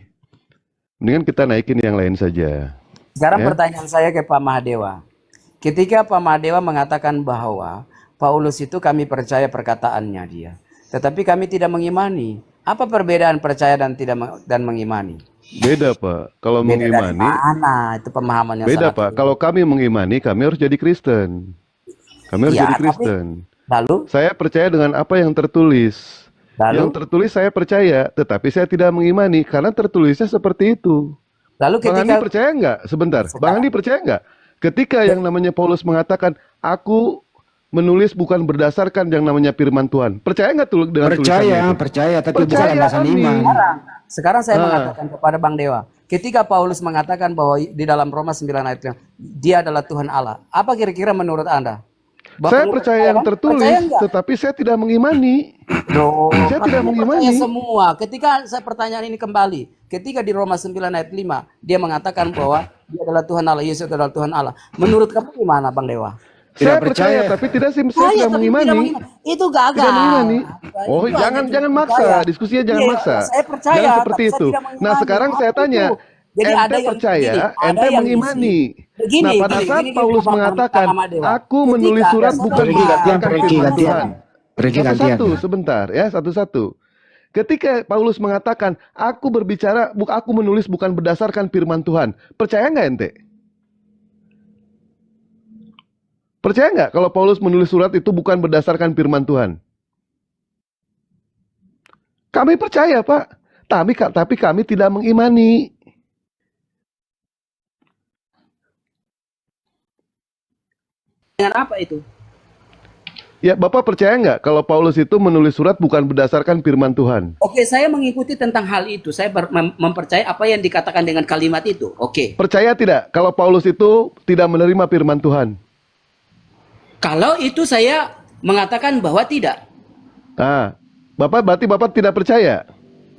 Mendingan kita naikin yang lain saja. Sekarang Ya. pertanyaan saya ke Pak Mahadewa. Ketika Pak Mahadewa mengatakan bahwa Paulus itu kami percaya perkataannya dia, tetapi kami tidak mengimani. Apa perbedaan percaya dan tidak dan mengimani? Beda, Pak. Kalau Beda dari mengimani, mana? Itu pemahaman yang beda, sangat Pak. Kalau kami mengimani, kami harus jadi Kristen. Kami harus ya, jadi tapi Kristen. lalu Saya percaya dengan apa yang tertulis. Yang lalu tertulis saya percaya, tetapi saya tidak mengimani karena tertulisnya seperti itu. lalu Bang Andi ketika percaya nggak? Sebentar, Bang Andi percaya nggak? Ketika yang namanya Paulus mengatakan, aku menulis bukan berdasarkan yang namanya firman Tuhan. Percaya nggak tuh dengan tulisannya itu? Percaya, tapi bukan Percaya, alasan amin. iman. sekarang saya mengatakan kepada Bang Dewa, ketika Paulus mengatakan bahwa di dalam Roma 9 ayat 5, dia adalah Tuhan Allah. Apa kira-kira menurut Anda? Saya percaya yang kan? tertulis, Percaya enggak? tetapi saya tidak mengimani. Loh, Saya tidak katanya mengimani. percaya semua. Ketika saya pertanyaan ini kembali, ketika di Roma 9 ayat 5, dia mengatakan bahwa dia adalah Tuhan Allah, Yesus adalah Tuhan Allah. Menurut kamu gimana, Bang Dewa? Saya Tidak percaya, percaya. tapi tidak saya Saya tidak tapi mengimani. tidak mengimani. Itu gagal. Tidak mengimani. Oh, Itu jangan hanya jangan tidak maksa. percaya. Diskusinya jangan Iya, maksa. saya percaya, Jangan seperti tapi saya itu. tidak mengimani. Nah, sekarang saya Apa tanya, itu? Jadi ada ente yang percaya, begini, ada ente yang mengimani. Begini, Nah, pada gini, saat gini, Paulus Bang mengatakan, Ahmad Dewa. aku Ketika menulis surat ada bukan seorang- berdasarkan Pergi firman gantian. Tuhan. Pergi gantian. Satu-satu, sebentar ya, satu-satu. Ketika Paulus mengatakan, aku berbicara, aku menulis bukan berdasarkan firman Tuhan. Percaya nggak ente? Percaya nggak kalau Paulus menulis surat itu bukan berdasarkan firman Tuhan? Kami percaya, Pak. Tapi kami tidak mengimani. Dengan apa itu? Ya, Bapak percaya nggak kalau Paulus itu menulis surat bukan berdasarkan firman Tuhan? Oke, saya mengikuti tentang hal itu. Saya mempercayai apa yang dikatakan dengan kalimat itu. Oke. Percaya tidak kalau Paulus itu tidak menerima firman Tuhan? Kalau itu saya mengatakan bahwa tidak. Nah, berarti Bapak tidak percaya?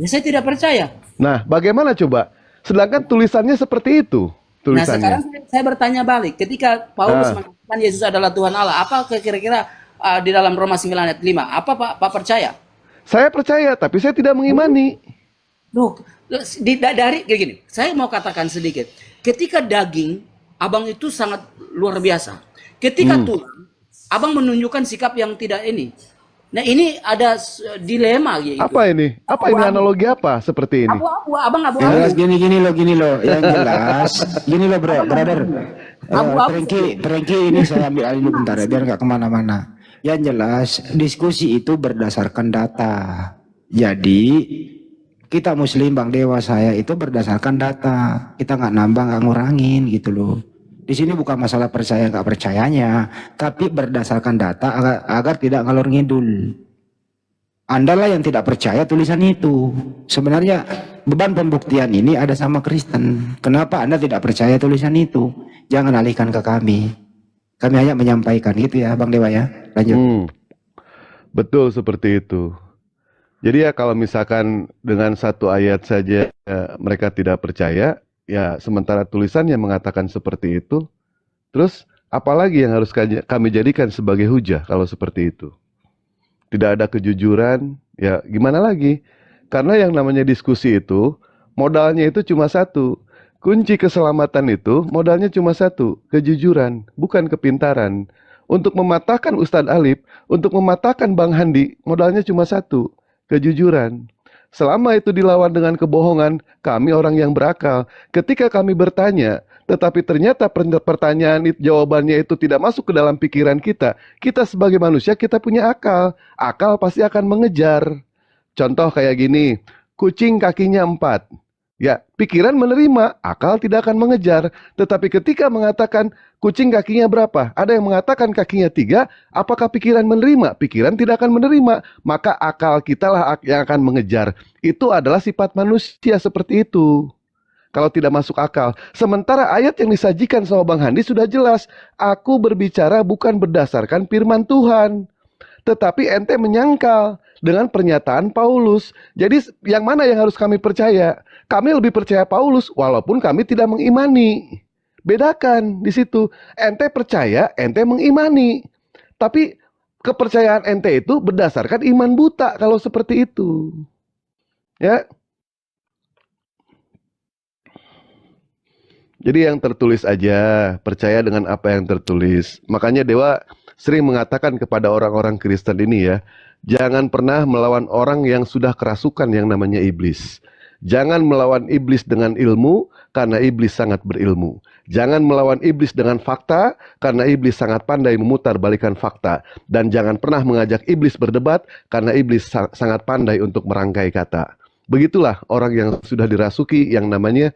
Ya, saya tidak percaya. Nah, bagaimana coba? Sedangkan tulisannya seperti itu. Nah, sekarang Tulisannya. saya bertanya balik. Ketika Paulus mengatakan Yesus adalah Tuhan Allah, apa kira-kira di dalam Roma 9 ayat 5? Apa Pak percaya? Saya percaya, tapi saya tidak mengimani. Loh, dari kayak gini, saya mau katakan sedikit. Ketika daging, abang itu sangat luar biasa. Ketika tulang, abang menunjukkan sikap yang tidak ini. Nah, ini ada dilema gitu. Apa ini? Apa ini analogi apa seperti ini? Abu-abu, abang Yang abu-abu. jelas gini loh. Yang jelas gini loh brother. Abu-abu. Prengki ini saya ambil alih dulu bentar ya, biar nggak kemana-mana. Yang jelas diskusi itu berdasarkan data. Jadi kita Muslim Bang Dewa saya itu berdasarkan data. Kita nggak nambah nggak ngurangin gitu loh. Di sini bukan masalah percaya nggak percayanya, tapi berdasarkan data agar tidak ngalor ngidul. Anda lah yang tidak percaya tulisan itu. Sebenarnya beban pembuktian ini ada sama Kristen. Kenapa Anda tidak percaya tulisan itu? Jangan alihkan ke kami. Kami hanya menyampaikan gitu ya Bang Dewa ya. Lanjut. Betul seperti itu. Jadi ya kalau misalkan dengan satu ayat saja mereka tidak percaya, ya sementara tulisannya mengatakan seperti itu, terus apalagi yang harus kami jadikan sebagai hujah kalau seperti itu? Tidak ada kejujuran, ya gimana lagi? Karena yang namanya diskusi itu, modalnya itu cuma satu. Kunci keselamatan itu modalnya cuma satu, kejujuran, bukan kepintaran. Untuk mematahkan Ustadz Alip, untuk mematahkan Bang Handi, modalnya cuma satu, kejujuran. Selama itu dilawan dengan kebohongan, kami orang yang berakal. Ketika kami bertanya, tetapi ternyata pertanyaan jawabannya itu tidak masuk ke dalam pikiran kita. Kita sebagai manusia, kita punya akal. Akal pasti akan mengejar. Contoh kayak gini, kucing kakinya 4. Ya, pikiran menerima, akal tidak akan mengejar. Tetapi ketika mengatakan kucing kakinya berapa? Ada yang mengatakan kakinya 3, apakah pikiran menerima? Pikiran tidak akan menerima, maka akal kita lah yang akan mengejar. Itu adalah sifat manusia seperti itu. Kalau tidak masuk akal. Sementara ayat yang disajikan sama Bang Handi sudah jelas. Aku berbicara bukan berdasarkan firman Tuhan. Tetapi ente menyangkal dengan pernyataan Paulus. Jadi yang mana yang harus kami percaya? Kami lebih percaya Paulus walaupun kami tidak mengimani. Bedakan di situ. Ente percaya, ente mengimani. Tapi kepercayaan ente itu berdasarkan iman buta kalau seperti itu. Ya. Jadi yang tertulis aja, percaya dengan apa yang tertulis. Makanya Dewa sering mengatakan kepada orang-orang Kristen ini ya, jangan pernah melawan orang yang sudah kerasukan yang namanya iblis. Jangan melawan iblis dengan ilmu, karena iblis sangat berilmu. Jangan melawan iblis dengan fakta, karena iblis sangat pandai memutarbalikkan fakta. Dan jangan pernah mengajak iblis berdebat, karena iblis sangat pandai untuk merangkai kata. Begitulah orang yang sudah dirasuki yang namanya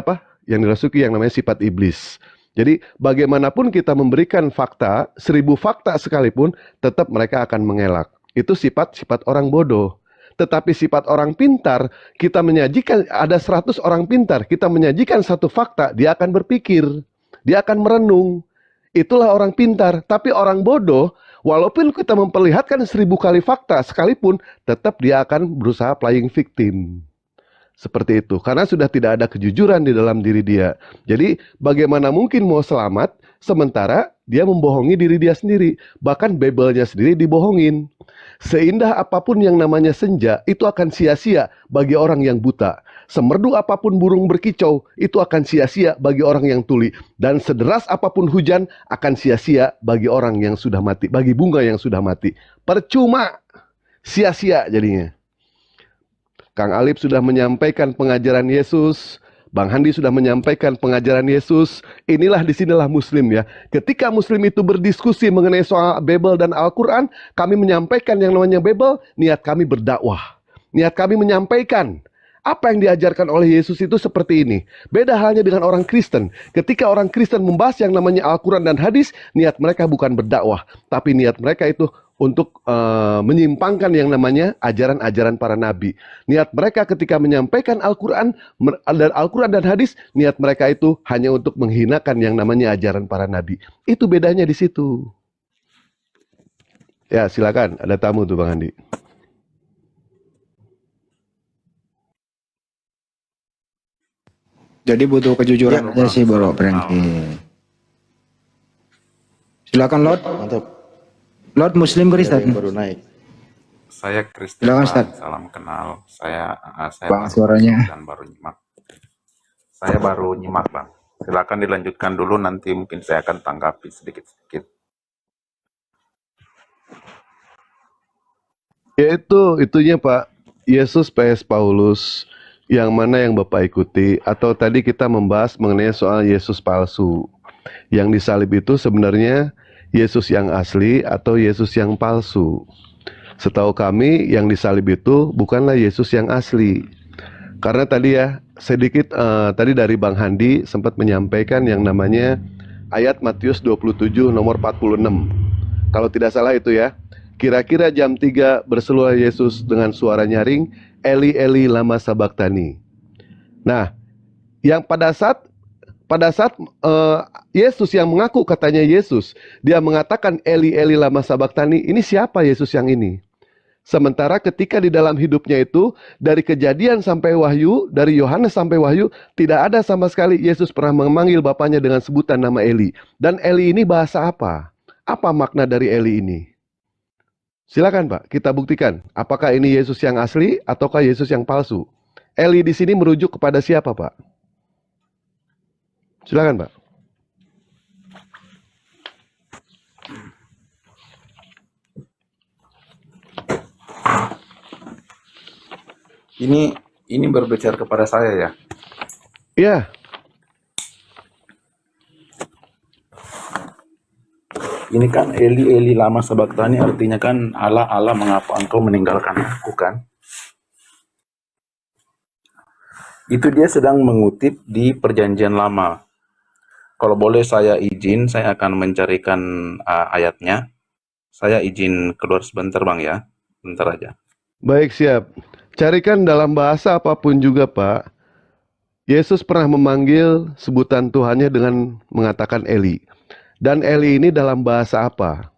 apa? Yang dirasuki yang namanya sifat iblis. Jadi bagaimanapun kita memberikan fakta, 1000 fakta sekalipun, tetap mereka akan mengelak. Itu sifat orang bodoh. Tetapi sifat orang pintar, kita menyajikan, ada 100 orang pintar, kita menyajikan satu fakta, dia akan berpikir, dia akan merenung. Itulah orang pintar. Tapi orang bodoh, walaupun kita memperlihatkan 1000 kali fakta sekalipun, tetap dia akan berusaha playing victim. Seperti itu. Karena sudah tidak ada kejujuran di dalam diri dia. Jadi bagaimana mungkin mau selamat, sementara dia membohongi diri dia sendiri. Bahkan Bible-nya sendiri dibohongin. Seindah apapun yang namanya senja, itu akan sia-sia bagi orang yang buta. Semerdu apapun burung berkicau, itu akan sia-sia bagi orang yang tuli. Dan sederas apapun hujan, akan sia-sia bagi orang yang sudah mati. Bagi bunga yang sudah mati. Percuma, sia-sia jadinya. Kang Alip sudah menyampaikan pengajaran Yesus. Bang Handi sudah menyampaikan pengajaran Yesus. Inilah disinilah Muslim ya. Ketika Muslim itu berdiskusi mengenai soal Bible dan Al-Quran, kami menyampaikan yang namanya Bible, niat kami berdakwah. Niat kami menyampaikan apa yang diajarkan oleh Yesus itu seperti ini. Beda halnya dengan orang Kristen. Ketika orang Kristen membahas yang namanya Al-Quran dan hadis, niat mereka bukan berdakwah. Tapi niat mereka itu untuk menyimpangkan yang namanya ajaran-ajaran para nabi. Niat mereka ketika menyampaikan Al-Quran dan hadis, niat mereka itu hanya untuk menghinakan yang namanya ajaran para nabi. Itu bedanya di situ. Ya, silakan. Ada tamu tuh Bang Andi. Jadi butuh kejujuran aja sih Bro Franky. Silakan Lord. Mantap. Lord Muslim Kristen. Baru naik. Saya Kristen, Silakan, Pak. Ustaz. Salam kenal. Saya Bang, baru suaranya. dan baru nyimak. Saya baru nyimak, Bang. Silakan dilanjutkan dulu, nanti mungkin saya akan tanggapi sedikit-sedikit. Itunya Pak, Yesus PS Paulus, yang mana yang Bapak ikuti, atau tadi kita membahas mengenai soal Yesus palsu. Yang disalib itu sebenarnya Yesus yang asli atau Yesus yang palsu. Setahu kami yang disalib itu bukanlah Yesus yang asli. Karena tadi ya sedikit tadi dari Bang Handi sempat menyampaikan yang namanya ayat Matius 27 nomor 46. Kalau tidak salah itu ya. Kira-kira jam 3 berseluruh Yesus dengan suara nyaring, Eli Eli lama sabachthani. Nah, yang pada saat Yesus yang mengaku katanya Yesus, dia mengatakan Eli Eli lama sabachthani, ini siapa Yesus yang ini? Sementara ketika di dalam hidupnya itu, dari Kejadian sampai Wahyu, dari Yohanes sampai Wahyu, tidak ada sama sekali Yesus pernah memanggil Bapaknya dengan sebutan nama Eli. Dan Eli ini bahasa apa? Apa makna dari Eli ini? Silakan Pak, kita buktikan. Apakah ini Yesus yang asli ataukah Yesus yang palsu? Eli di sini merujuk kepada siapa Pak? Silakan Pak. Ini berbicara kepada saya ya. Iya. Ini kan Eli Eli lama sabachthani, artinya kan Allah Allah mengapa engkau meninggalkan aku kan? Itu dia sedang mengutip di Perjanjian Lama. Kalau boleh saya izin, saya akan mencarikan ayatnya. Saya izin keluar sebentar Bang ya. Bentar aja. Baik, siap. Carikan dalam bahasa apapun juga Pak. Yesus pernah memanggil sebutan Tuhannya dengan mengatakan Eli. Dan Eli ini dalam bahasa apa?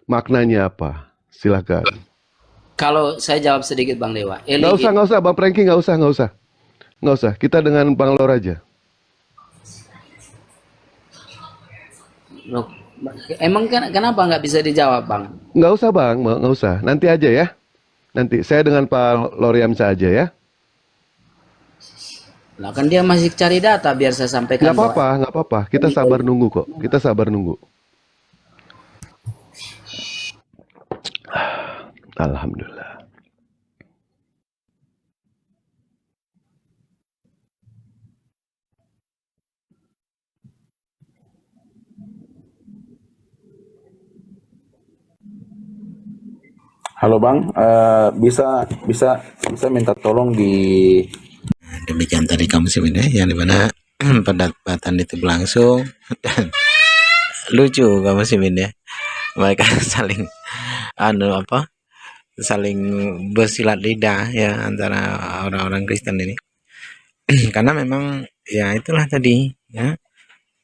Maknanya apa? Silakan. Kalau saya jawab sedikit Bang Dewa. Eli Nggak usah, Bang Franky, nggak usah. Kita dengan Bang Lor aja. Loh, emang kenapa nggak bisa dijawab Bang? Nggak usah Bang, nggak usah. Nanti aja ya. Nanti saya dengan Pak Loriam saja ya. Nah kan dia masih cari data biar saya sampaikan. Nggak apa-apa. Kita sabar nunggu kok. Alhamdulillah. Halo Bang, bisa bisa bisa minta tolong di Demikian tadi kamu sebenarnya yang dimana perdebatan itu berlangsung dan lucu kamu sebenarnya mereka saling saling bersilat lidah ya antara orang-orang Kristen ini karena memang ya itulah tadi ya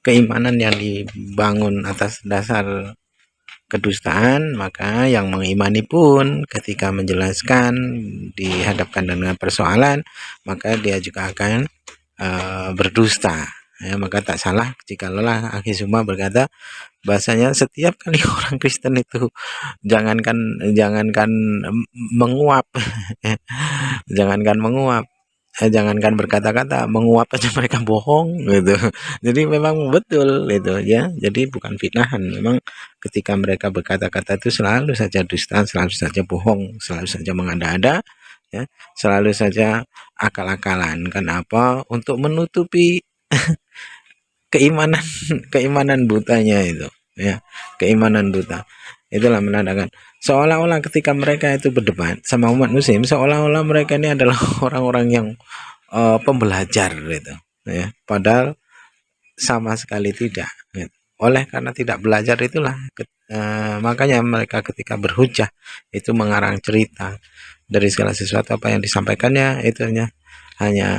keimanan yang dibangun atas dasar kedustaan, maka yang mengimani pun ketika menjelaskan dihadapkan dengan persoalan, maka dia juga akan berdusta. Ya, maka tak salah jika lelah Akhi Suma berkata bahasanya setiap kali orang Kristen itu jangankan menguap, jangankan menguap, jangankan berkata-kata, menguap aja mereka bohong gitu. Jadi memang betul itu ya. Jadi bukan fitnahan. Memang ketika mereka berkata-kata itu selalu saja dusta, selalu saja bohong, selalu saja mengada-ada ya, selalu saja akal-akalan. Kenapa? Untuk menutupi keimanan keimanan butanya itu ya, keimanan buta. Itulah menandakan seolah-olah ketika mereka itu berdebat sama umat muslim, seolah-olah mereka ini adalah orang-orang yang pembelajar gitu ya, padahal sama sekali tidak gitu. Oleh karena tidak belajar itulah makanya mereka ketika berhujah itu mengarang cerita dari segala sesuatu apa yang disampaikannya itu hanya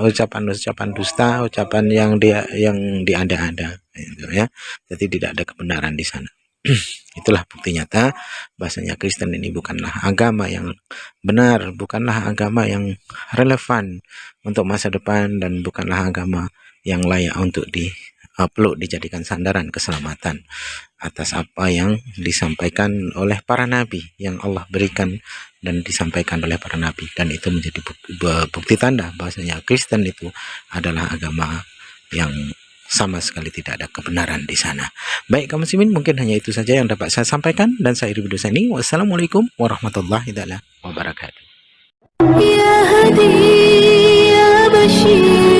ucapan-ucapan dusta, ucapan yang diada-ada gitu ya. Jadi tidak ada kebenaran di sana. Itulah bukti nyata bahasanya Kristen ini bukanlah agama yang benar, bukanlah agama yang relevan untuk masa depan, dan bukanlah agama yang layak untuk peluk dijadikan sandaran keselamatan atas apa yang disampaikan oleh para nabi yang Allah berikan dan disampaikan oleh para nabi, dan itu menjadi bukti tanda bahasanya Kristen itu adalah agama yang sama sekali tidak ada kebenaran di sana. Baik kaum muslimin, mungkin hanya itu saja yang dapat saya sampaikan dan saya Iri Widosani. Wassalamualaikum warahmatullahi wabarakatuh. يا هدي يا بشير